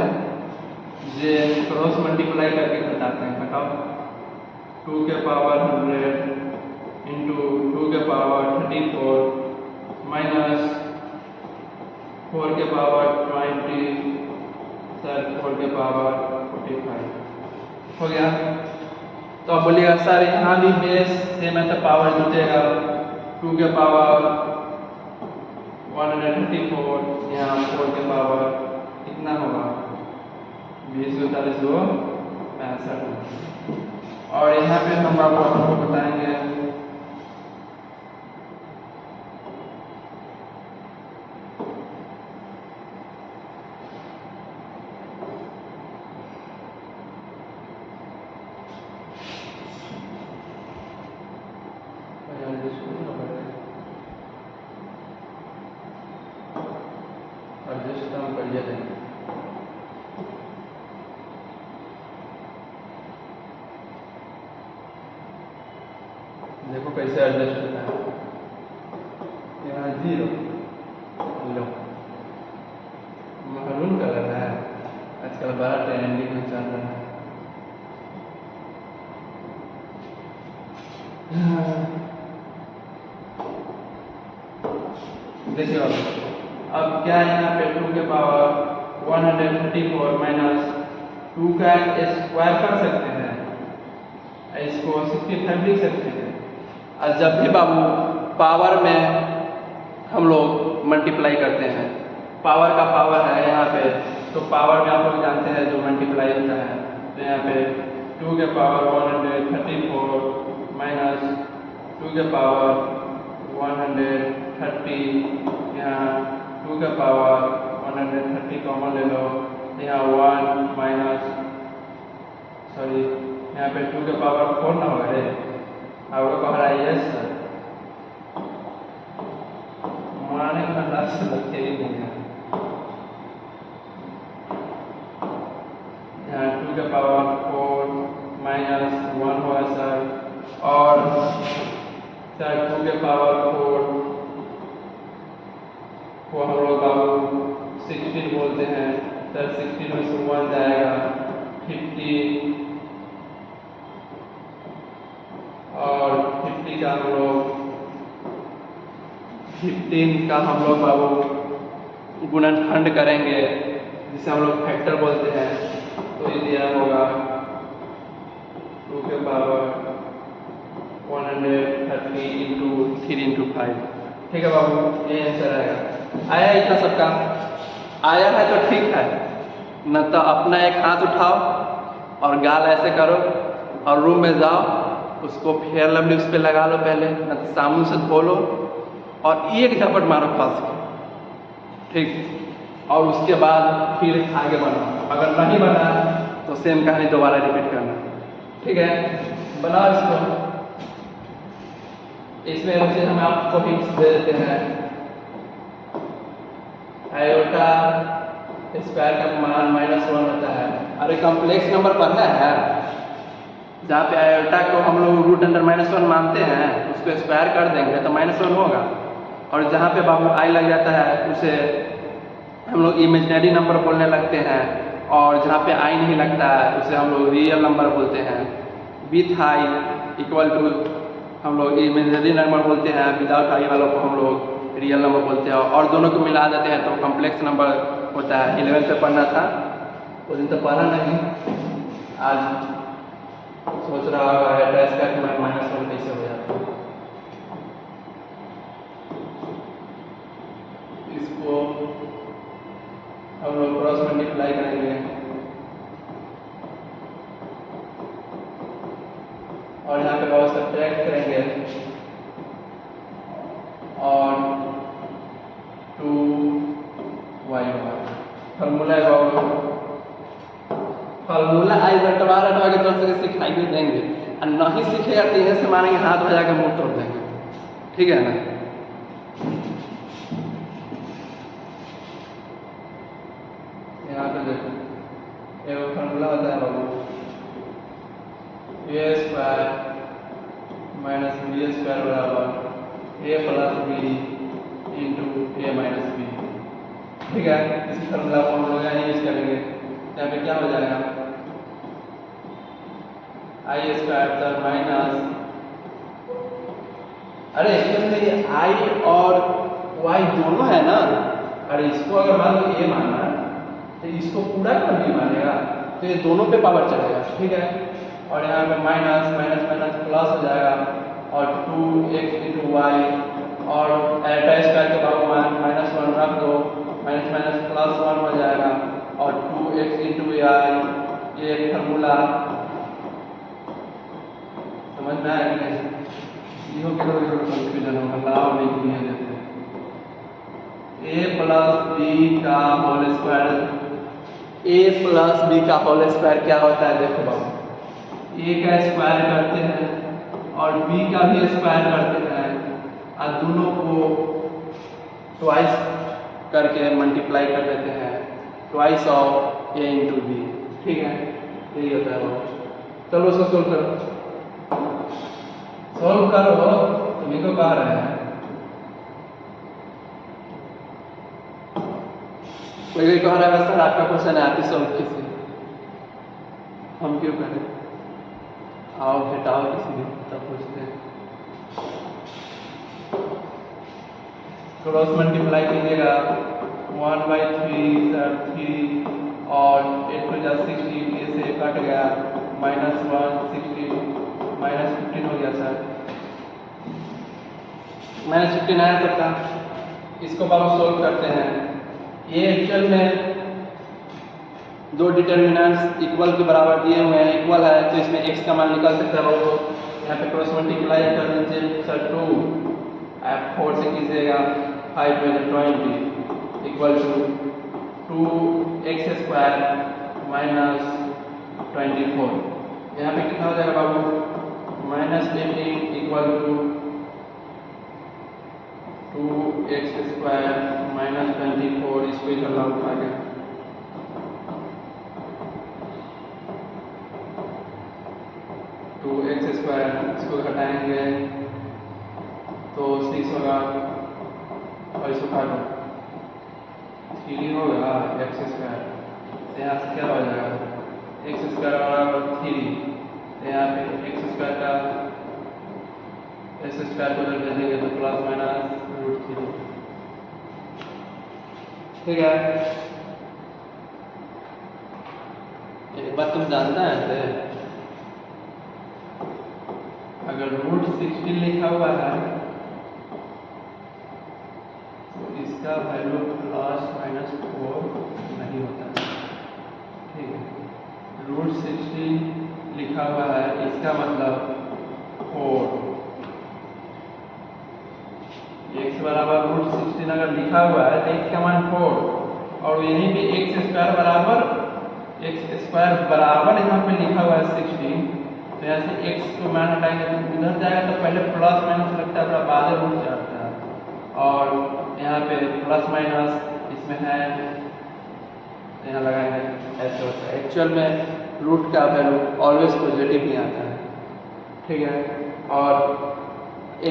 जे क्रॉस मल्टीप्लाई करके बताते हैं, बताओ 2 के पावर 100 इंटू 2 के पावर 34 माइनस 4 के पावर 20 सर 4 के पावर 45 हो गया। तो अब बोलिएगा सर यहाँ भी बेस सेम है तो पावर जुटेगा 2 के पावर 134, यहाँ 4 के पावर कितना होगा 20 40 2 65। और यहाँ पे हम आपको बताएंगे एडजस्ट हम करिए देंगे। देखो कैसे एडजस्ट होता है, यहाँ 0 लो महरून कलर है, आजकल बड़ा ट्रेंडिंग में चल रहा है। देखिए अब क्या है यहाँ पे 2 के पावर 134 माइनस 2 का स्क्वायर कर सकते हैं, इसको 65 लिख सकते हैं। और जब भी बाबू पावर में हम लोग मल्टीप्लाई करते हैं, पावर का पावर है यहाँ पे, तो पावर में आप लोग जानते हैं जो मल्टीप्लाई होता है, तो यहाँ पे 2 के पावर 134 माइनस 2 के पावर 130, यहाँ 2 के पावर 130 कॉमन ले लो, यहाँ 1 माइनस सॉरी यहाँ पे 2 के पावर 4 ना होगा रे, आपको कह रहा है यस सर, मारने का अंदाज से लगते ही नहीं है। यहाँ 2 के पावर 4 माइनस 1 होगा सर, और सर 2 के पावर 4 को हम लोग बाबू 16 बोलते हैं, सर 16 में से 1 जाएगा 50, और 50 का हम लोग 15 का हम लोग बाबू गुणनखंड करेंगे, जिसे हम लोग फैक्टर बोलते हैं, तो ये दिया होगा 2 के पावर 130 इंटू 3 इंटू 5। ठीक है बाबू, ये आंसर आएगा। आया इतना सबका? आया है तो ठीक है, न तो अपना एक हाथ उठाओ और गाल ऐसे करो और रूम में जाओ, उसको फेयर लवली उस पर लगा लो पहले, न तो साबुन से धो लो और एक झपट मारो पास के, ठीक। और उसके बाद फिर आगे बनाओ, अगर नहीं बना तो सेम कहानी दोबारा रिपीट करना, ठीक है। बनाओ इसको, इसमें मुझे हम आपको हिंट्स दे देते हैं। आयोटा स्क्वायर का मान -1 होता है। अरे कॉम्प्लेक्स नंबर पढ़ना है, जहाँ पे आयोटा को हम लोग रूट अंडर -1 मानते हैं, उसको स्क्वायर कर देंगे तो -1 होगा, और जहाँ पे बाबू आई लग जाता है उसे हम लोग इमेजिनरी नंबर बोलने लगते हैं, और जहाँ पे आई नहीं लगता है उसे हम लोग रियल नंबर बोलते हैं। विथ आई इक्वल टू हम लोग इमेजिनरी नंबर बोलते हैं, विदाउट आई वालों को हम लोग रियल नंबर बोलते हैं, और दोनों को मिला देते हैं तो कॉम्प्लेक्स नंबर होता है। 11th पे पढ़ना था, उस दिन तो पढ़ा नहीं, आज सोच रहा होगा एड्रेस का कि मैं -1 कैसे हो जाता है। इसको हम लोग क्रॉस मल्टीप्लाई करेंगे और यहाँ पे बहुत सब्ट्रैक्ट करेंगे, और 2y फार्मूला है बाबू, फार्मूला आई रटवा के तरफ से सिखाई भी देंगे, और नहीं सीखेगा तो यहाँ से मारेंगे हाथ बजा के मुंह तोड़ देंगे, ठीक है ना। यहाँ पे देखो एक फार्मूला होता है बाबू, a square minus b square बराबर a plus b into a minus b, ठीक है। इस फार्मूला को हम लोग यहाँ यूज करेंगे, यहाँ पे क्या हो जाएगा आई स्क्वायर प्लस माइनस, अरे इसमें ये आई और वाई दोनों है ना, अरे इसको अगर मान लो a मानना तो इसको पूरा का b मानेगा, तो ये दोनों पे पावर चलेगा, ठीक है। और यहाँ पे माइनस माइनस माइनस प्लस हो जाएगा, और 2x इंटू वाई और एल्टा स्क्वायर के बाबू -1 रख दो, माइनस माइनस प्लस 1 हो जाएगा और 2x इंटू आई, ये एक फार्मूला समझ में आया कि नहीं? इहो के कंफ्यूजन होगा, लाभ नहीं किया देते। a प्लस बी का whole square, a plus b का होल स्क्वायर क्या होता है? देखो बाबू, a का स्क्वायर करते हैं और b का भी स्क्वायर करते हैं और दोनों को ट्वाइस करके मल्टीप्लाई कर देते हैं, twice of a into b. ठीक है, यही होता है बाबू। चलो उसको सोल्व करो, सोल्व करो, तुम्ही को कह रहे हैं। कोई कह रहा है सर आपका क्वेश्चन है, आप ही सोल्व कीजिए, हम क्यों करें? आओ भेटाओ किसी दिन, तब पूछते हैं। क्रॉस मल्टीप्लाई कीजिएगा, 1/3 सर 3 और 8 × 16, ये से कट गया, -1 16 -15 हो गया सर, -15 आया सबका। इसको बाबू सोल्व करते हैं। ये एक्चुअल में दो डिटर्मिनेंट्स इक्वल के बराबर दिए हुए हैं, इक्वल है तो इसमें x का मान निकल सकता है बाबू। यहाँ पे क्रॉस मल्टीप्लाई कर दीजिए सर, 2 आप 4 से कीजिएगा, 5 में 20 इक्वल टू 2x² -24। यहाँ पे कितना हो जाएगा बाबू? -18 इक्वल टू 2x² -24। इसको इधर ला उठा के 2x², इसको घटाएंगे तो 6 होगा और इसको काटो 3 होगा x²। तो यहाँ से क्या हो जाएगा? x² बराबर 3, तो यहाँ पे x² का x² को जब भेजेंगे तो ±√3। ठीक है, एक बात तुम जानता है, अगर √16 लिखा हुआ है तो इसका वैल्यू ±4 नहीं होता है। ठीक है, √16 लिखा हुआ है, इसका मतलब 4, x बराबर √16 अगर लिखा हुआ है तो x का मान 4 और यहीं पे x² बराबर यहाँ पे लिखा हुआ है 16। तो यहाँ से x को मान हटाएंगे तो उधर जाएगा तो पहले प्लस माइनस लगता है, थोड़ा बाद में उठ जाता है और यहाँ पे प्लस माइनस इसमें है, यहाँ लगाएंगे, ऐसे होता है। एक्चुअल में रूट का वैल्यू ऑलवेज पॉजिटिव ही आता है। ठीक है, और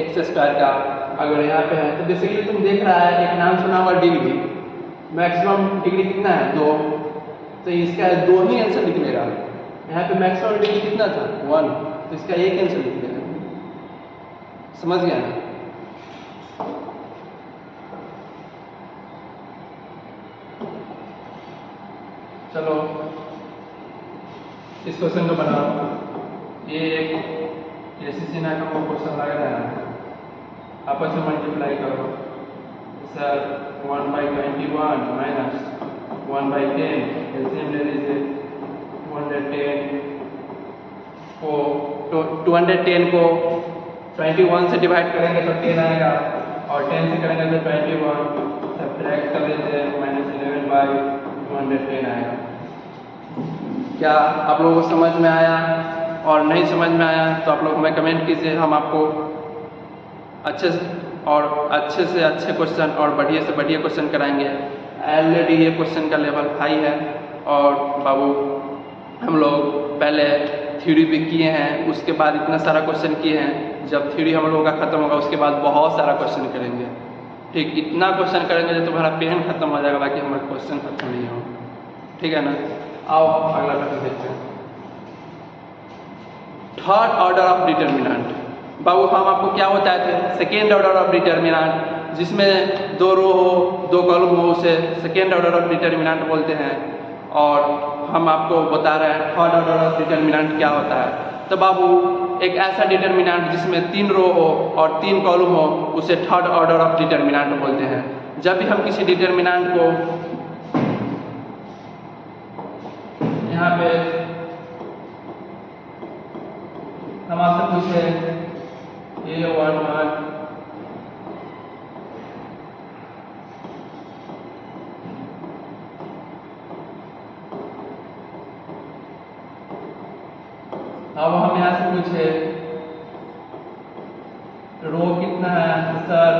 x² का अगर यहाँ पे है तो बेसिकली तुम देख रहा है एक नाम सुना हुआ डिग्री, मैक्सिमम डिग्री कितना है? 2, तो इसका 2 ही आंसर निकलेगा। यहाँ पे मैक्सिमम डिग्री कितना था? 1, तो इसका एक आंसर निकलेगा। समझ गया ना? चलो इस क्वेश्चन को बनाओ। ये एक KCC ना का क्वेश्चन लग रहा है, आपस में मल्टीप्लाई करो सर। 1/21 माइनस 1/10, एलसीएम ले लीजिए। 210 को 21 से डिवाइड करेंगे तो 10 आएगा और 10 से करेंगे तो 21, सब्ट्रैक्ट कर लीजिए, -11/210 आएगा। क्या आप लोगों को समझ में आया? और नहीं समझ में आया तो आप लोग हमें कमेंट कीजिए, हम आपको अच्छे से अच्छे क्वेश्चन और बढ़िया से बढ़िया क्वेश्चन कराएंगे। ऑलरेडी ये क्वेश्चन का लेवल हाई है और बाबू हम लोग पहले थ्योरी भी किए हैं, उसके बाद इतना सारा क्वेश्चन किए हैं। जब थ्योरी हम लोगों का खत्म होगा उसके बाद बहुत सारा क्वेश्चन करेंगे। ठीक, इतना क्वेश्चन करेंगे जो तुम्हारा पेन खत्म हो जाएगा, बाकी हमारा क्वेश्चन खत्म नहीं होगा। ठीक है ना? आओ अगला क्वेश्चन देखते हैं। Third order of determinant. बाबू हम आपको क्या बताए थे? सेकेंड ऑर्डर ऑफ डिटर्मिनेंट, जिसमें 2 रो हो 2 कॉलम हो उसे सेकेंड ऑर्डर ऑफ डिटर्मिनेंट बोलते हैं। और हम आपको बता रहे हैं थर्ड ऑर्डर ऑफ डिटर्मिनेंट क्या होता है। तो बाबू एक ऐसा डिटर्मिनेंट जिसमें 3 रो हो और 3 कॉलम हो उसे थर्ड ऑर्डर ऑफ डिटर्मिनेंट बोलते हैं। जब भी हम किसी डिटर्मिनेंट को यहाँ पे हम आपसे पूछे A11 अब हम यहाँ से पूछे रो कितना है, तो सर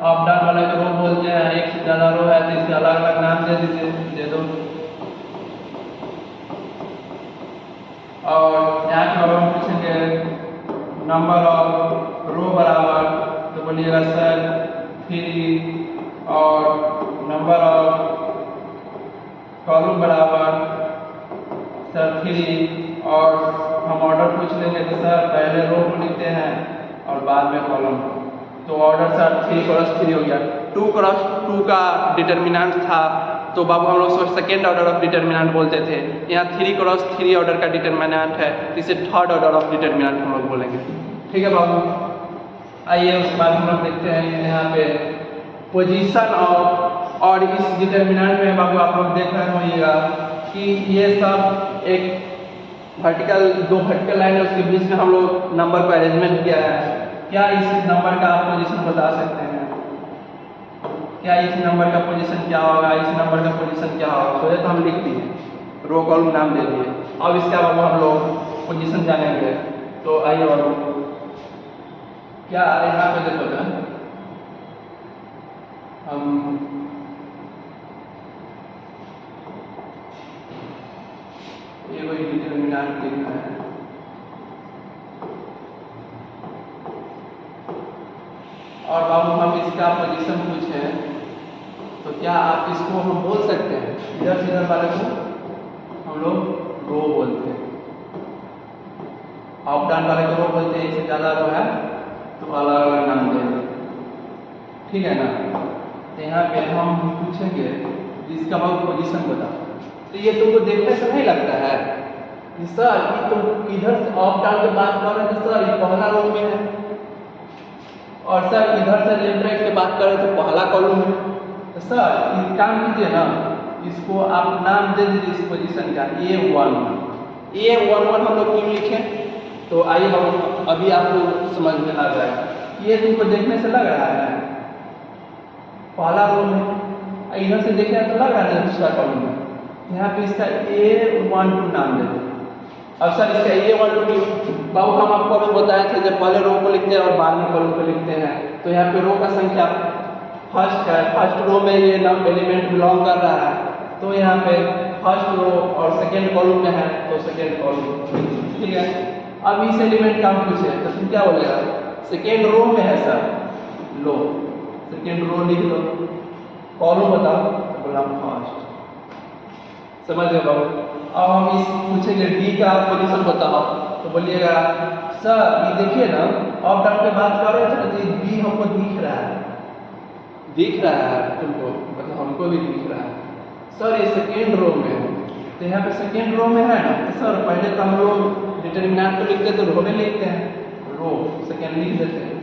अप डाउन वाले को रो बोलते हैं, एक से ज़्यादा रो है तो इसके अलग अलग नाम दे दीजिए, दे दो। और यहाँ पे हम पूछेंगे नंबर ऑफ रो बराबर, तो बोलिएगा सर 3, और नंबर ऑफ कॉलम बराबर सर 3, और हम ऑर्डर पूछ लेंगे तो सर पहले रो को लिखते हैं और बाद में कॉलम को, तो ऑर्डर सर 3x3 हो गया। 2x2 का डिटर्मिनेंट था तो बाबू हम लोग सेकेंड ऑर्डर ऑफ डिटर्मिनेंट बोलते थे। यहाँ 3x3 ऑर्डर का डिटर्मिनेंट है तो इसे थर्ड ऑर्डर ऑफ डिटर्मिनेंट हम लोग बोलेंगे। ठीक है बाबू, आइए उसके बाद हम लोग देखते हैं यहाँ पे पोजीशन ऑफ, और इस डिटर्मिनेंट में बाबू आप लोग देख रहे होइएगा कि ये सब एक वर्टिकल, 2 वर्टिकल लाइन है, उसके बीच में हम लोग नंबर को अरेंजमेंट किया है। क्या इस नंबर का आप पोजीशन बता सकते हैं? क्या इस नंबर का पोजीशन क्या होगा, इस नंबर का पोजीशन क्या होगा? तो ये तो हम लिख दिए, रो कॉलम नाम दे दिए। अब इसके अलावा हम लोग पोजीशन जानेंगे। तो आइए और क्या यहाँ पे देखो ना, हम ये कोई डिटर्मिनेंट लिखना है, और बाबू हम इसका पोजीशन पूछे तो क्या आप इसको हम बोल सकते हैं, इधर से इधर वाले को हम लोग रो बोलते हैं, अप डाउन वाले को रो बोलते हैं, इससे ज़्यादा रो है तो अलग अलग नाम देंगे। ठीक है ना? तो यहाँ पे हम पूछेंगे इसका बाबू पोजीशन बता, तो ये तुमको देखने से नहीं लगता है कि सर ये तुम इधर से अप डाउन की बात कर रहे थे, सर ये पहला रो में है, और सर इधर से लेफ्ट राइट की बात कर रहे थे पहला कॉलम में। तो सर इस काम कीजिए ना, इसको आप नाम दे दीजिए इस पोजीशन का A11। A11 हम लोग क्यों लिखें? तो आइए हम अभी आपको समझ में आ जाएगा। ये तुमको देखने से लग रहा है पहला रो में, इधर से देखने तो लग रहा है दूसरा कॉलम में। यहाँ पे इसका A12 नाम दे दो। अब सर इसका A12 बाबू हम आपको अभी बताए थे जब पहले रो को लिखते हैं और बाद में कॉलम को लिखते हैं। तो यहाँ पे रो का संख्या फर्स्ट है, फर्स्ट रो में ये नाम एलिमेंट बिलोंग कर रहा है, तो यहाँ पे फर्स्ट रो और सेकेंड कॉलम में है तो सेकेंड कॉलम। ठीक है, अब इस एलिमेंट का हम पूछे तो तुम क्या बोलेगा? सेकेंड रो में है सर, लो सेकेंड रो लिख लो, कॉलम बताओ, बोला फर्स्ट। समझ गए बाबू? अब हम इस पूछेंगे डी का पोजीशन बताओ, तो बोलिएगा सर ये देखिए ना, अप डाउन पे बात कर रहे थे ना, तो डी हमको दिख रहा है तुमको, मतलब हमको भी दिख रहा है। सर ये सेकेंड रो में है, तो यहाँ पे सेकेंड रो में है ना, तो सर पहले तो हम लोग डिटर्मिनेंट को लिखते तो रो में लिखते हैं, रो सेकेंड लिख देते हैं।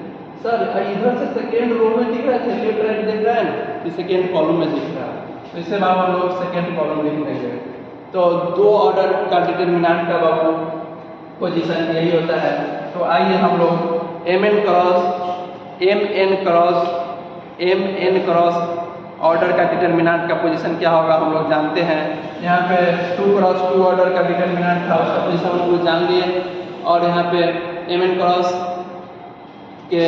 सर इधर से सेकेंड रो में दिख रहा है, लेफ्ट राइट दिख रहा है ना, कि सेकेंड कॉलम में दिख रहा है, तो इससे बाबू हम लोग सेकेंड कॉलम लिख देंगे। तो 2 ऑर्डर का डिटर्मिनेंट का बाबू पोजीशन यही होता है। तो आइए हम लोग mn क्रॉस ऑर्डर का डिटर्मिनेंट का पोजीशन क्या होगा हम लोग जानते हैं। यहाँ पे 2x2 ऑर्डर का डिटर्मिनेंट था, उसका पोजीशन हम लोग जान लिए, और यहाँ पे mn क्रॉस के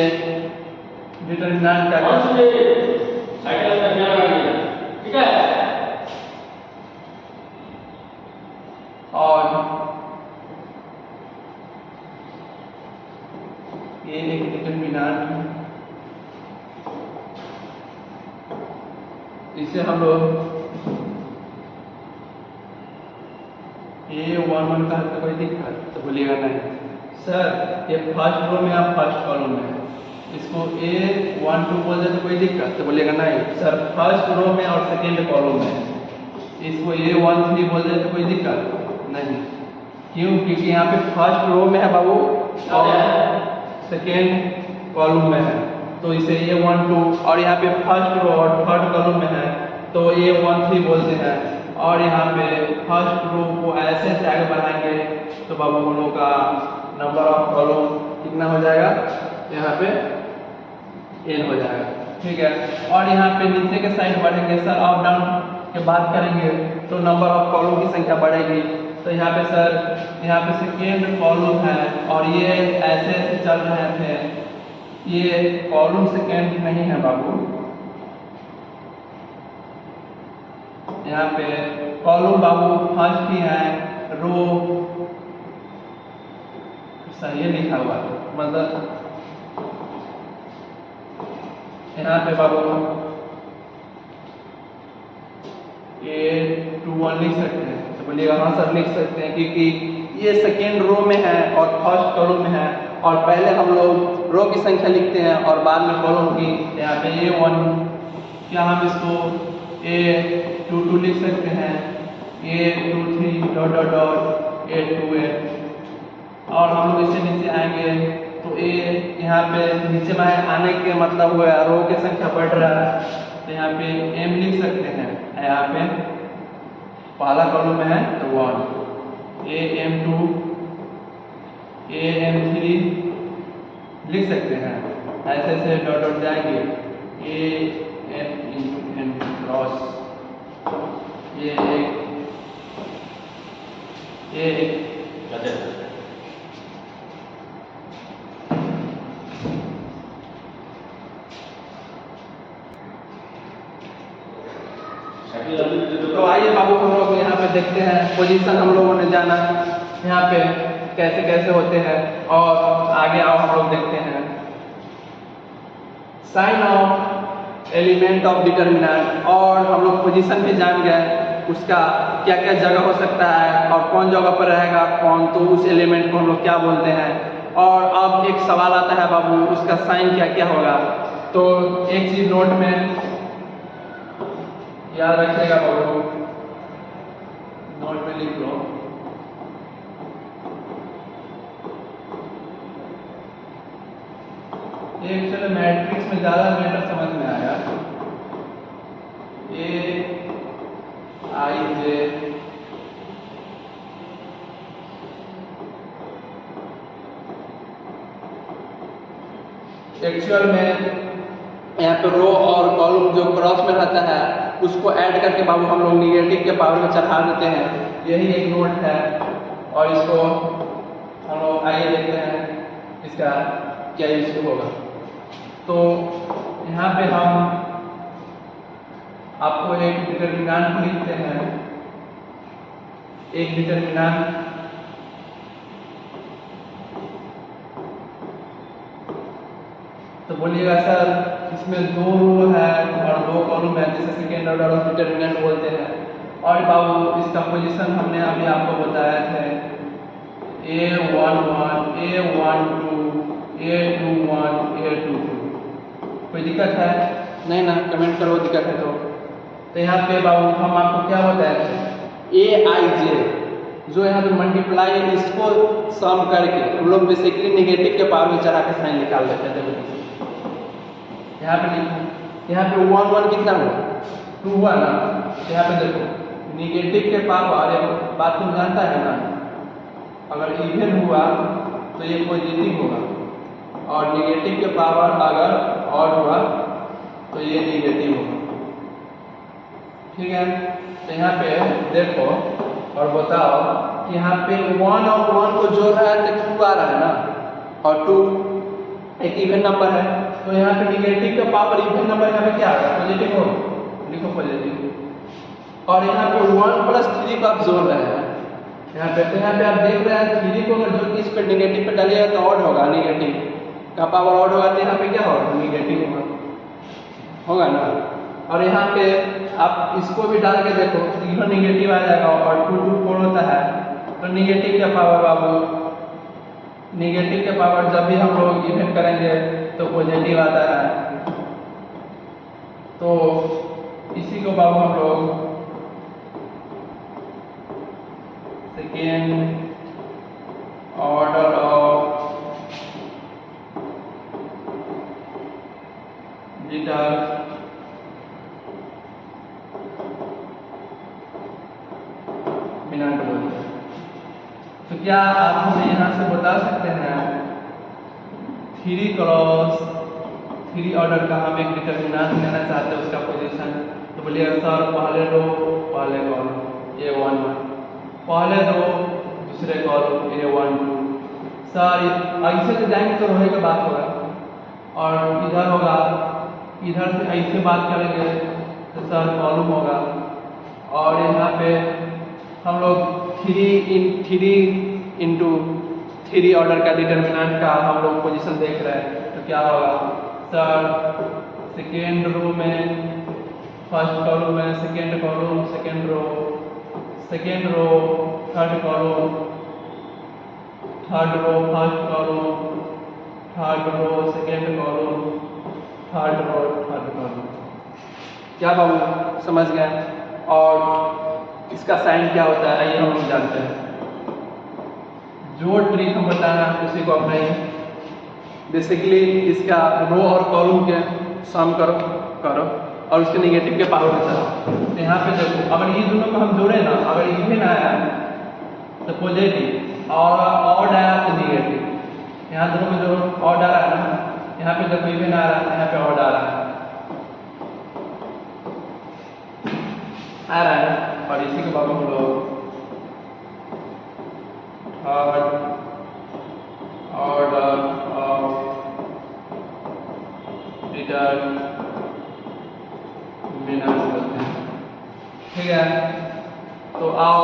डिटर्मिनेंट का ठीक है, और ये एक डिटर्मिनेंट, इसे हम लोग A11 का कोई दिक्कत तो बोलिएगा नहीं सर, ये फर्स्ट रो में आप फर्स्ट कॉलम में, इसको A12 बोल दे तो कोई दिक्कत तो बोलिएगा नहीं सर, फर्स्ट रो में और सेकेंड कॉलम में। इसको A13 बोल दे तो कोई दिक्कत नहीं, क्यों? क्योंकि यहाँ पे फर्स्ट रो में है बाबू और सेकेंड कॉलम में है तो इसे A1 2, और यहाँ पे फर्स्ट रो और थर्ड कॉलम में है तो A1 3 बोलते हैं। और यहाँ पे फर्स्ट रो को ऐसे टैग बनाएंगे तो बाबू हम लोग का नंबर ऑफ कॉलम कितना हो जाएगा, यहाँ पे n हो जाएगा। ठीक है, और यहाँ पे नीचे के साइड बढ़ेंगे सर, अप डाउन के बात करेंगे तो नंबर ऑफ कॉलम की संख्या बढ़ेगी। तो यहाँ पे सर, यहाँ पे सेकेंड कॉलम है और ये ऐसे ऐसे चल रहे थे, ये कॉलम सेकेंड नहीं है बाबू, यहाँ पे कॉलम बाबू फर्स्ट ही है, रो सर ये लिखा हुआ है, मतलब यहाँ पे बाबू A21 लिख सकते हैं। तो बोलिएगा हाँ सर लिख सकते हैं, क्योंकि ये सेकेंड रो में है और फर्स्ट कॉलम में है, और पहले हम लोग रो की संख्या लिखते हैं और बाद में कॉलम की। यहाँ पे A1, क्या हम इसको A22 लिख सकते हैं, A23 dot dot dot A28, और हम लोग इससे नीचे आएंगे तो यहाँ पे नीचे में आने के मतलब हुआ रो की संख्या बढ़ रहा है तो यहाँ पे M लिख सकते हैं। यहाँ पे पहला कॉलम में है तो 1, AM2 AM3 लिख सकते हैं, ऐसे ऐसे डॉट डॉट जाएंगे, AM क्रॉस ये एक तो आइए बाबू हम लोग यहाँ पे देखते हैं, पोजीशन हम लोगों ने जाना यहाँ पे कैसे कैसे होते हैं, और आगे आओ हम लोग देखते हैं sign of element of determinant, और हम लोग पोजीशन भी जान गए उसका क्या क्या जगह हो सकता है और कौन जगह पर रहेगा कौन, तो उस एलिमेंट को हम लोग क्या बोलते हैं। और अब एक सवाल आता है बाबू, उसका साइन क्या क्या होगा, तो एक चीज नोट में याद रखिएगा बाबू, नोट में लिख लो, एक चलो मैट्रिक्स में ज़्यादा मैटर समझ में आया, A I J एक्चुअल में यहाँ पे रो और कॉलम जो क्रॉस में रहता है उसको ऐड करके बाबू हम लोग निगेटिव के पावर में चढ़ा देते हैं, यही एक नोट है। और इसको हम लोग आइए देखते हैं इसका क्या यूज होगा। तो यहाँ पे हम आपको एक डिटर्मिनेंट लिखते हैं, एक डिटर्मिनेंट तो बोलिएगा सर इसमें 2 रो है और 2 कॉलम है, जिसे सेकेंड ऑर्डर ऑफ डिटर्मिनेंट बोलते हैं। और बाबू इसका पोजीशन हमने अभी आपको बताया था, A11 A12 A21 A22, कोई दिक्कत है नहीं ना, कमेंट करो दिक्कत है तो यहाँ पे बाबू हम आपको क्या बताए थे, AIJ जो यहाँ पे मल्टीप्लाई इसको सम करके हम लोग बेसिकली निगेटिव के पावर में चढ़ा के साइन निकाल देते थे। यहाँ पे लिखो, यहाँ पे 1 1 कितना हुआ, 2 हुआ ना, यहाँ पे देखो निगेटिव के पावर, एक बात तुम जानता है ना, अगर इवन हुआ तो ये पॉजिटिव होगा, और निगेटिव के पावर अगर ऑड हुआ तो ये निगेटिव होगा। ठीक है, तो यहाँ पे देखो और बताओ कि यहाँ पे 1 और 1 को जोड़ रहा है तो 2 आ रहा है ना, और 2 एक इवन नंबर है, तो यहाँ पे निगेटिव का पावर इवन नंबर यहाँ पे क्या आ रहा है, पॉजिटिव हो, लिखो पॉजिटिव। और यहाँ पे 1 + 3 को आप जोड़ रहे हैं यहाँ पे, तो यहाँ पे आप देख रहे हैं 3 को अगर जो इस पे निगेटिव पे डालिएगा तो ऑड होगा, निगेटिव का पावर ऑड होगा, तो यहाँ पे क्या होगा, निगेटिव होगा ना। और यहाँ पे आप इसको भी डाल के देखो, तीनों निगेटिव आ जाएगा, और 2 2 4 होता है तो निगेटिव का पावर बाबू, निगेटिव के पावर जब भी हम लोग इवन करेंगे तो पॉजिटिव आता है। तो इसी को बाबू हम लोग सेकेंड ऑर्डर ऑफ डिटरमिनेंट बोलते हैं। तो क्या आप हमें यहाँ से बता सकते हैं 3 ऑर्डर का हम एक डिटरमिनेंट लेना चाहते हैं, उसका पोजीशन। तो बोलिएगा सर पहले रो पहले कॉलम A1 पहले रो दूसरे कॉलम A1 सर ऐसे तो जाएंगे तो रोने की बात होगा, और इधर होगा, इधर से ऐसे बात करेंगे तो सर कॉलम होगा, और यहाँ पे हम लोग 3 ऑर्डर का डिटरमिनेंट का हम लोग पोजीशन देख रहे हैं। तो क्या होगा सर सेकेंड रो में फर्स्ट कॉलम में second column second row third column third row first column third row second column third row third column. क्या बाबू समझ गए? और इसका साइन क्या होता है आइए हम लोग जानते हैं। जो ट्रिक हम बताना उसी को अपनाइए। बेसिकली इसका रो और कॉलम के सम करो और उसके नेगेटिव के पावर में चलो। तो यहाँ पे देखो अगर ये दोनों को हम जोड़े ना, अगर इवन आया तो पॉजिटिव और ऑड आया तो नेगेटिव। यहाँ दोनों को जोड़ो ऑड आ रहा है ना, यहाँ पे देखो इवन आ रहा है, यहाँ पे ऑड आ रहा है ना। और इसी के बाद हम लोग थर्ड ऑर्डर ऑफ डिटरमिनेंट बोलते हैं। ठीक है, तो आओ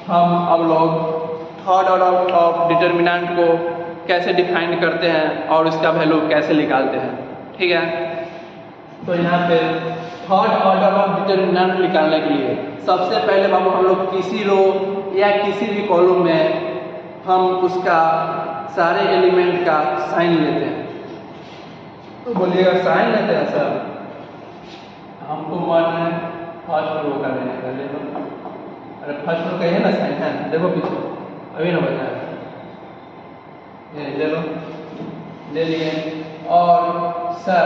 हम अब लोग थर्ड ऑर्डर ऑफ डिटरमिनेंट को कैसे डिफाइन करते हैं और उसका वैल्यू कैसे निकालते हैं। ठीक है, तो यहाँ पे थर्ड ऑर्डर ऑफ डिटरमिनेंट निकालने के लिए सबसे पहले बाबू हम लोग किसी रो या किसी भी कॉलम में हम उसका सारे एलिमेंट का साइन लेते हैं। तो बोलिएगा साइन लेते हैं सर, हमको मन है फर्स्ट रो का लेने का, ले लो। अरे फर्स्ट रो का है ना साइन है, देखो पीछे अभी ना बताया, ये ले लो, ले लिए। और सर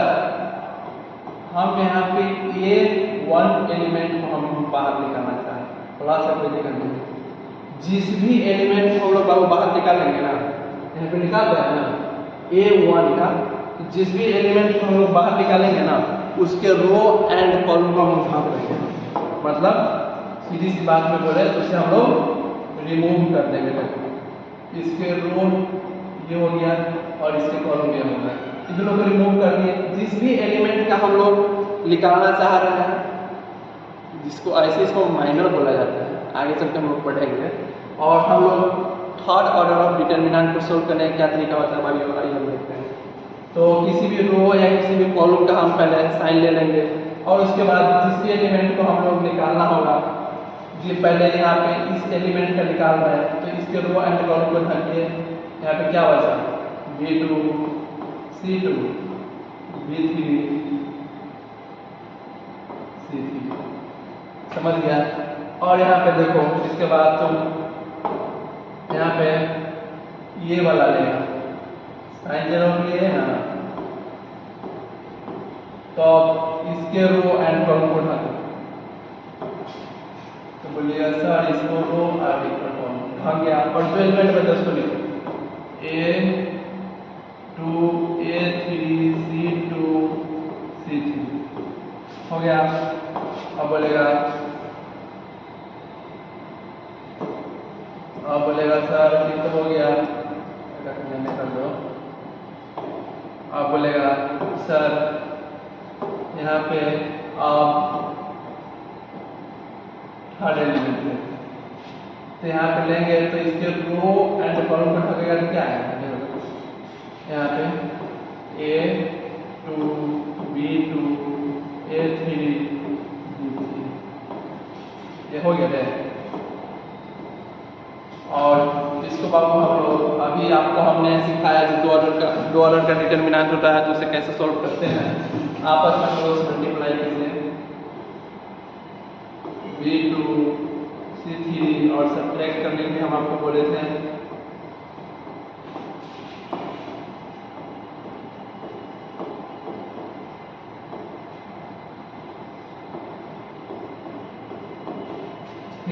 हम यहाँ पे A1 एलिमेंट को हम बाहर निकालना चाहें, थोड़ा सा कोई दिक्कत नहीं। जिस भी एलिमेंट को हम लोग बाहर निकालेंगे ना, यहाँ पे निकाल रहे हैं ना A1 का, तो जिस भी एलिमेंट को हम लोग बाहर निकालेंगे ना उसके रो एंड कॉलम को हम भाग देंगे। मतलब सीधी सी बात में बोले तो उसे हम लोग रिमूव कर देंगे। इसके रो ये हो गया और इसके कॉलम ये हो गया, इन दोनों को रिमूव कर दिए। जिस भी एलिमेंट का हम लोग निकालना चाह रहे हैं, जिसको ऐसे इसको माइनर बोला जाता है, आगे चल के हम लोग पढ़ेंगे। और हम लोग थर्ड ऑर्डर ऑफ डिटरमिनेंट को सोल्व करने का क्या तरीका होता है भाई हम देखते हैं। तो किसी भी रो या किसी भी कॉलम का हम पहले साइन ले लेंगे, और उसके बाद जिस भी एलिमेंट को हम लोग निकालना होगा, जी पहले यहाँ पे इस एलिमेंट का निकाल रहे हैं तो इसके रो एंड कॉलम को ढकिए। यहाँ पे क्या बचा V2 C2 V3 C3, समझ गया। और यहाँ पे देखो इसके बाद तुम यहाँ पे ये वाला लेगा साइन जीरो के लिए है ना, तो इसके रो एंड कॉलम को ढको। तो बोलिएगा सर इसको रो और कॉलम ढक गया, और जो एलिमेंट बचा उसको लिखो A2 A3 C2 C3 हो गया। अब बोलेगा सर ये तो हो गया, कर दो। अब बोलेगा सर यहाँ पे आप थर्ड एलिमेंट ले, तो यहाँ पे लेंगे तो इसके रो एंड कॉलम को ढकेगा तो क्या है यहाँ पे A2 B2 A3 B3, ये हो गया है। और इसको बाबू हम लोग अभी आपको हमने सिखाया जो दो ऑर्डर का डिटरमिनेंट होता है तो उसे कैसे सॉल्व करते हैं। आपस में क्रॉस मल्टीप्लाई कीजिए V2 C3 और सब्ट्रैक्ट करने के लिए हम आपको बोले थे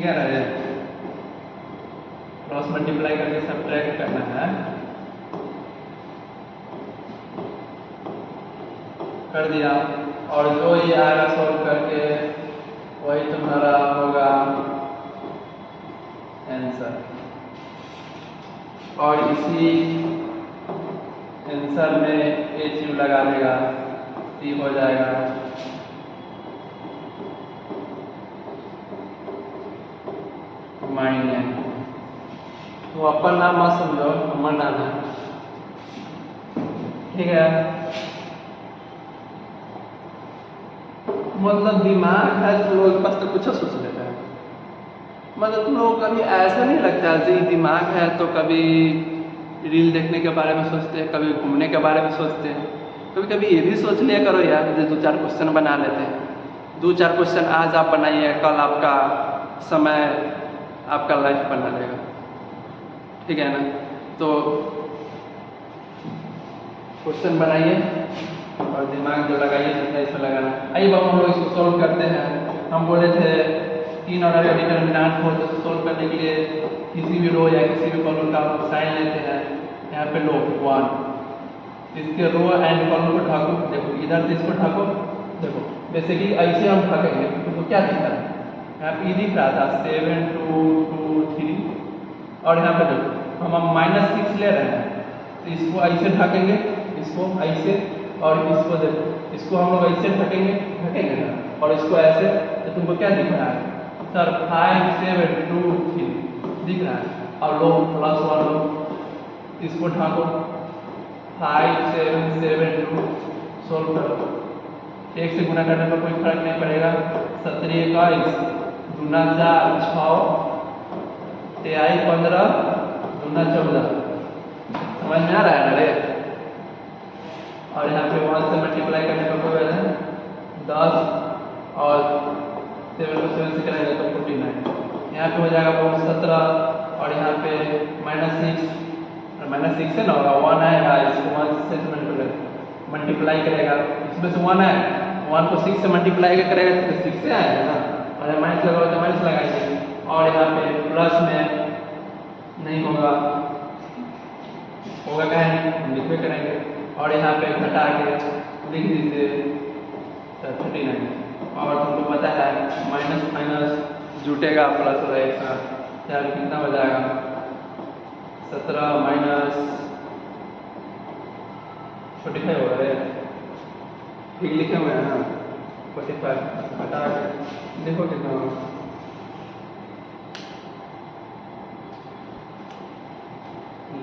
ठीक है ना, ये क्रॉस मल्टीप्लाई करके सब्ट्रैक्ट करना है, कर दिया। और जो ये आएगा सॉल्व करके वही तुम्हारा होगा आंसर। और इसी आंसर में एच यू लगा देगा, टी हो जाएगा माइंड है। तो अपन नाम मत समझो, हमारा नाम है, ठीक है। मतलब दिमाग है तो लोगों के पास तो कुछ सोच लेता है। मतलब तुम लोग कभी ऐसा नहीं लगता जी दिमाग है तो कभी रील देखने के बारे में सोचते हैं, कभी घूमने के बारे में सोचते हैं, कभी कभी ये भी सोच लिया करो यार, जो 2-4 क्वेश्चन बना लेते हैं। 2-4 क्वेश्चन आज आप बनाइए, कल आपका समय आपका लाइफ बना लेगा, ठीक है ना। तो क्वेश्चन बनाइए और दिमाग जो लगाइए सोचना इसमें लगाना। आइए बाबू हम लोग इसको सॉल्व करते हैं। हम बोले थे 3 ऑर्डर का डिटरमिनेंट हो तो सॉल्व करने के लिए किसी भी रो या किसी भी कॉलम का साइन लेते हैं। यहाँ पे लो 1, इसके रो एंड कॉलम को ढाको, देखो इधर से इसको ढाको, देखो बेसिकली ऐसे हम ढकेंगे तो क्या दिख रहा है, यहाँ पे दिख रहा था 7 2 2 3, और यहाँ पे देखो हम -6 ले रहे हैं तो इसको ऐसे ढकेंगे, इसको ऐसे, और इसको देखो इसको हम लोग ऐसे ढकेंगे ना, और इसको ऐसे, तो तुमको क्या दिख रहा है सर 5 7 2 3 दिख रहा है। और लो +1 लो, इसको ढाको 5 7 7 2, सोल्व करो। 1 से गुना करने पर कोई फर्क नहीं पड़ेगा। 17 21 दूना 4 6 तेई 15 दूना 14, समझ में आ रहा है ना रे। और यहाँ पे 1 से मल्टीप्लाई करने का कोई वजह है 10, और 7 को 7 से करेंगे तो 49। यहाँ पे हो जाएगा 17, और यहाँ पे -6, और -6 से ना होगा 1 आएगा, इसको 1 से मल्टीप्लाई करेगा, इसमें से 1 आए, 1 को 6 से मल्टीप्लाई करेगा तो 6 से आएगा ना, और माइनस लगाओ तो माइनस लगाएंगे। और यहाँ पे प्लस में नहीं होगा, होगा कहें हम लिखवे करेंगे, और यहाँ पे घटा के लिख दीजिए 39। और तुमको पता है माइनस माइनस जुटेगा प्लस हो जाएगा, यार कितना हो जाएगा 17 माइनस 45 हो रहा है, ठीक लिखे हुए हैं ना 45, घटा के देखो कितना होगा।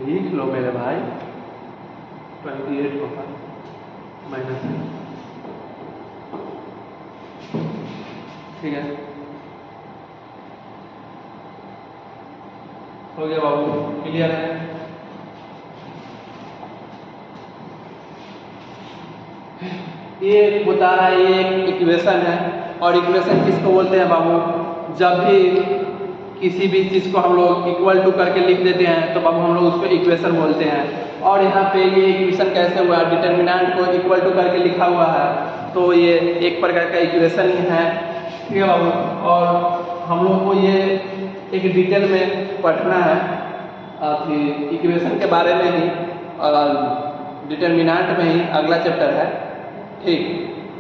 लिख लो मेरे भाई 28 होगा माइनस, ठीक है हो गया बाबू, क्लियर है। ये होता है, ये इक्वेशन है, और इक्वेशन किसको बोलते हैं बाबू, जब भी किसी भी चीज़ को हम लोग इक्वल टू करके लिख देते हैं तो बाबू हम लोग उसको इक्वेशन बोलते हैं। और यहाँ पे ये इक्वेशन कैसे हुआ, डिटरमिनेंट को इक्वल टू करके लिखा हुआ है, तो ये एक प्रकार का इक्वेशन ही है, ठीक है बाबू। और हम लोग को ये एक डिटेल में पढ़ना है इक्वेशन के बारे में ही, और डिटरमिनेंट में ही अगला चैप्टर है, ठीक।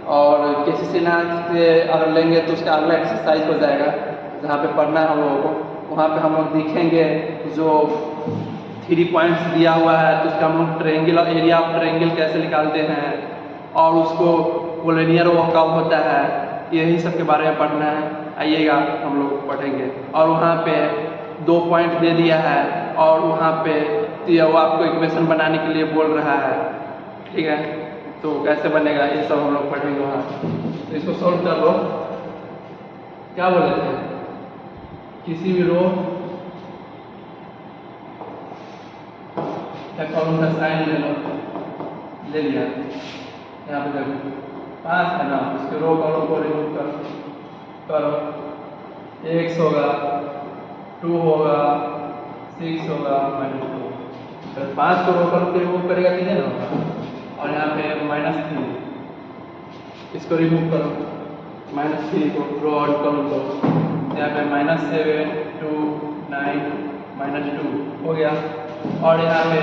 और केसीसी से अगर लेंगे तो उसका अगला एक्सरसाइज हो जाएगा जहाँ पे पढ़ना है हम लोगों को, वहाँ पे हम लोग दिखेंगे जो 3 पॉइंट्स दिया हुआ है तो उसका हम लोग ट्रायंगल, एरिया ऑफ ट्रायंगल कैसे निकालते हैं, और उसको कोलिनियर वो कब होता है, यही सब के बारे में पढ़ना है। आइएगा हम लोग पढ़ेंगे। और वहाँ पे 2 पॉइंट दे दिया है, और वहाँ पे वो आपको इक्वेशन बनाने के लिए बोल रहा है, ठीक है। तो कैसे बनेगा ये सब हम लोग पढ़ेंगे वहाँ। तो इसको सॉल्व कर लो। क्या बोले थे, किसी भी रो या कॉलम का साइन ले लो, ले लिया। यहाँ पे देखो 5 है ना, उसके रो कॉलम को रिमूव करो, x होगा 2 होगा 6 होगा -2। तो 5 को रो कॉलम को रिमूव करेगा कितने ना होगा, और यहाँ पे -3, इसको रिमूव करो, -3 को रो और कॉलम को यहाँ पे -7 2 9 -2 हो गया। और यहाँ पे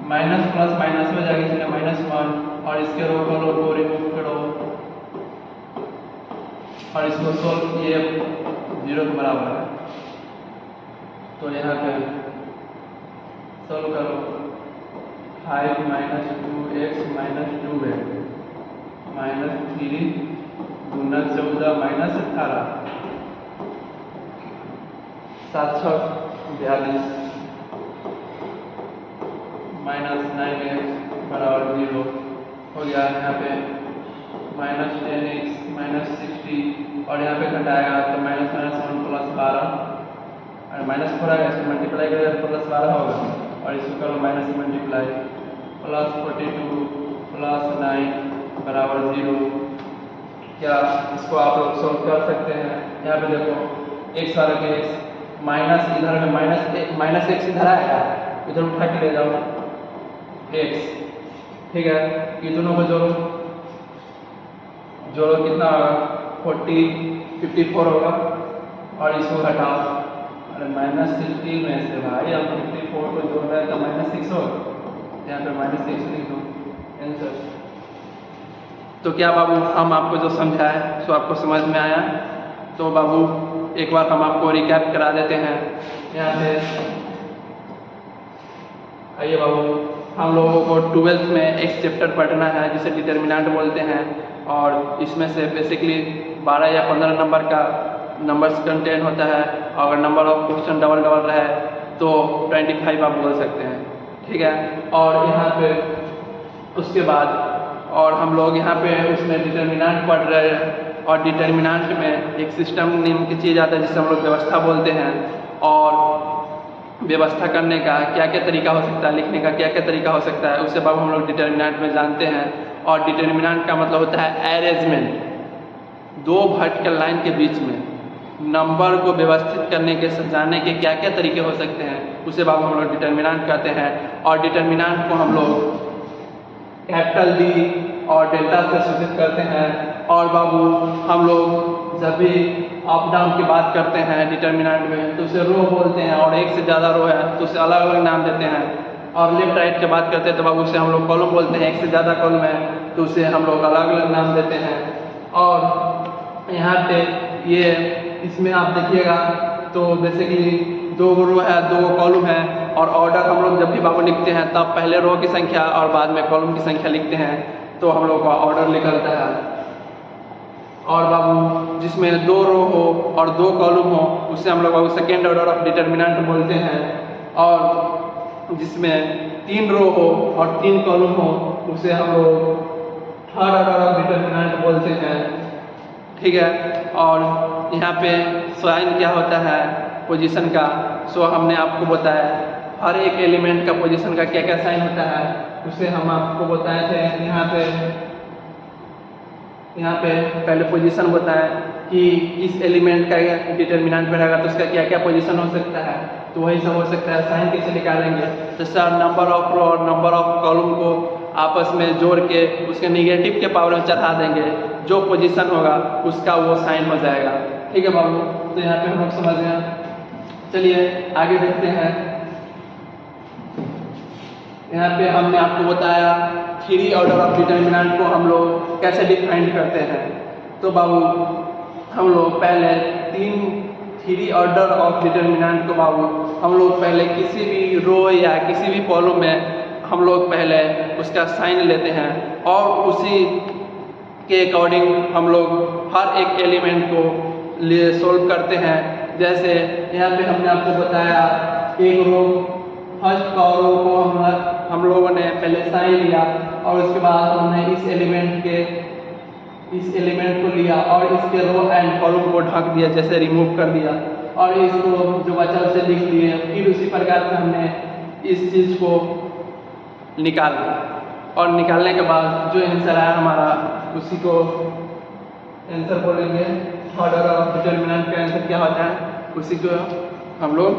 माइनस प्लस माइनस हो जाएगा, इसलिए -1 और इसके रो को रिमूव करो और इसको सोल्व, ये 0 के बराबर है तो यहाँ पे सोल्व करो। 5 - 2x - 2 है -3 गुना 14 - 18 7 6 42 -9x बराबर 0 हो गया। यहाँ पे -10x -60 और यहाँ पे घटाएगा तो -1 + 12 और माइनस हो रहा है, इसको मल्टीप्लाई करेगा तो +12 होगा और इसको करो माइनस मल्टीप्लाई +42 + 9 बराबर 0। क्या इसको आप लोग सोल्व कर सकते हैं? यहाँ पे देखो x और x माइनस इधर में -x इधर आएगा, इधर उठा के ले जाओ x, ठीक है। ये दोनों को जोड़ो कितना होगा 54 होगा और इसको घटाओ, अरे -60 में से भाई हम 54 को जोड़ रहे हैं तो -6 होगा, यहाँ पे -6 लिख दो आंसर। तो क्या बाबू हम आपको जो समझाए सो आपको समझ में आया? तो बाबू एक बार हम आपको रिकैप करा देते हैं। यहाँ से आइए बाबू, हम लोगों को 12th में एक चैप्टर पढ़ना है जिसे डिटर्मिनेंट बोलते हैं और इसमें से बेसिकली 12 या 15 नंबर का नंबर्स कंटेंट होता है। अगर नंबर ऑफ क्वेश्चन डबल रहे तो 25 आप बोल सकते हैं, ठीक है। और यहाँ पे उसके बाद और हम लोग यहाँ पे उसमें डिटर्मिनेंट पढ़ रहे हैं और डिटर्मिनेंट में एक सिस्टम नेम की चीज़ आता है जिसे हम लोग व्यवस्था बोलते हैं। और व्यवस्था करने का क्या क्या तरीका हो सकता है, लिखने का क्या क्या तरीका हो सकता है, उससे बाबू हम लोग डिटर्मिनेंट में जानते हैं। और डिटर्मिनेंट का मतलब होता है अरेंजमेंट, 2 वर्टिकल लाइन के बीच में नंबर को व्यवस्थित करने के सजाने के क्या क्या तरीके हो सकते हैं, उसे बाबू हम लोग डिटर्मिनेंट कहते हैं। और डिटर्मिनेंट को हम लोग कैपिटल D और डेल्टा से सूचित करते हैं। और बाबू हम लोग जब भी अप डाउन की बात करते हैं डिटर्मिनेंट में तो उसे रो बोलते हैं, और एक से ज़्यादा रो है तो उसे अलग अलग नाम देते हैं। और लेफ्ट राइट की बात करते हैं तो बाबू उसे हम लोग कॉलम बोलते हैं, एक से ज़्यादा कॉलम है तो उसे हम लोग अलग अलग नाम देते हैं। और यहाँ पे ये इसमें आप देखिएगा तो बेसिकली 2 रो है 2 कॉलम है, और ऑर्डर हम लोग जब भी बाबू लिखते हैं तब पहले रो की संख्या और बाद में कॉलम की संख्या लिखते हैं तो हम लोग का ऑर्डर निकलता है। और बाबू जिसमें 2 रो हो और 2 कॉलम हो उसे हम लोग बाबू सेकेंड ऑर्डर ऑफ डिटर्मिनेंट बोलते हैं। और जिसमें 3 रो हो और 3 कॉलम हो उसे हम लोग थर्ड ऑर्डर ऑफ डिटर्मिनेंट बोलते हैं, ठीक है। और यहाँ पे साइन क्या होता है पोजीशन का, सो हमने आपको बताया हर एक एलिमेंट का पोजीशन का क्या क्या साइन होता है उसे हम आपको बताए थे। यहाँ पे पहले पोजीशन बताएं कि इस एलिमेंट का डिटर्मिनेंट में रहेगा तो उसका क्या क्या पोजीशन हो सकता है, तो वही सब हो सकता है। साइन कैसे निकालेंगे, तो सर नंबर ऑफ रो और नंबर ऑफ कॉलम को आपस में जोड़ के उसके निगेटिव के पावर में चढ़ा देंगे, जो पोजीशन होगा उसका वो साइन हो जाएगा, ठीक है बाबू। तो यहाँ पे हम लोग समझ गए। चलिए आगे देखते हैं। यहाँ पे हमने आपको बताया 3 ऑर्डर ऑफ डिटर्मिनेंट को हम लोग कैसे डिफाइन करते हैं। तो बाबू हम लोग पहले 3 ऑर्डर ऑफ डिटर्मिनेंट को बाबू हम लोग पहले किसी भी रो या किसी भी कॉलम में हम लोग पहले उसका साइन लेते हैं और उसी के अकॉर्डिंग हम लोग हर एक एलिमेंट को लिए सोल्व करते हैं। जैसे यहाँ पे हमने आपको बताया एक रो फर्स्ट रो को हम लोगों ने पहले साइन लिया और उसके बाद हमने इस एलिमेंट को लिया और इसके रो एंड कॉलम को ढक दिया, जैसे रिमूव कर दिया और इसको जो बचा उसे लिख दिए। फिर उसी प्रकार से हमने इस चीज़ को निकाला और निकालने के बाद जो आंसर आया हमारा उसी को आंसर बोलेंगे। थर्ड ऑर्डर ऑफ डिटर्मिनेंट का आंसर क्या होता है उसी को हम लोग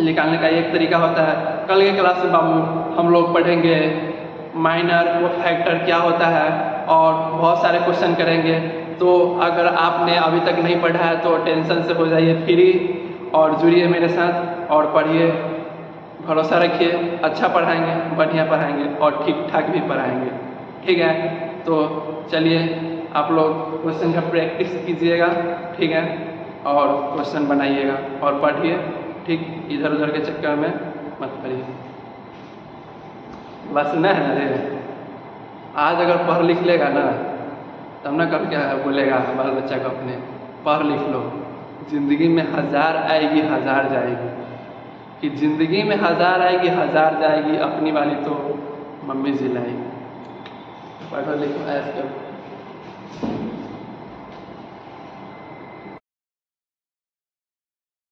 निकालने का एक तरीका होता है। कल के क्लास में बाबू हम लोग पढ़ेंगे माइनर वो फैक्टर क्या होता है और बहुत सारे क्वेश्चन करेंगे तो अगर आपने अभी तक नहीं पढ़ा है तो टेंशन से हो जाइए फ्री और जुड़िए मेरे साथ और पढ़िए। भरोसा रखिए, अच्छा पढ़ाएंगे, बढ़िया पढ़ाएंगे और ठीक ठाक भी पढ़ाएंगे। ठीक है, तो चलिए आप लोग क्वेश्चन का प्रैक्टिस कीजिएगा, ठीक है, और क्वेश्चन बनाइएगा और पढ़िए। ठीक, इधर उधर के चक्कर में मत पढ़िए। बस ना है अरे, आज अगर पढ़ लिख लेगा ना तब ना कल क्या बोलेगा बाल बच्चा को अपने पढ़ लिख लो, ज़िंदगी में 1000 आएगी 1000 जाएगी। कि ज़िंदगी में 1000 आएगी 1000 जाएगी, अपनी वाली तो मम्मी जिलाएगी। पढ़ो लिखो ऐश करो।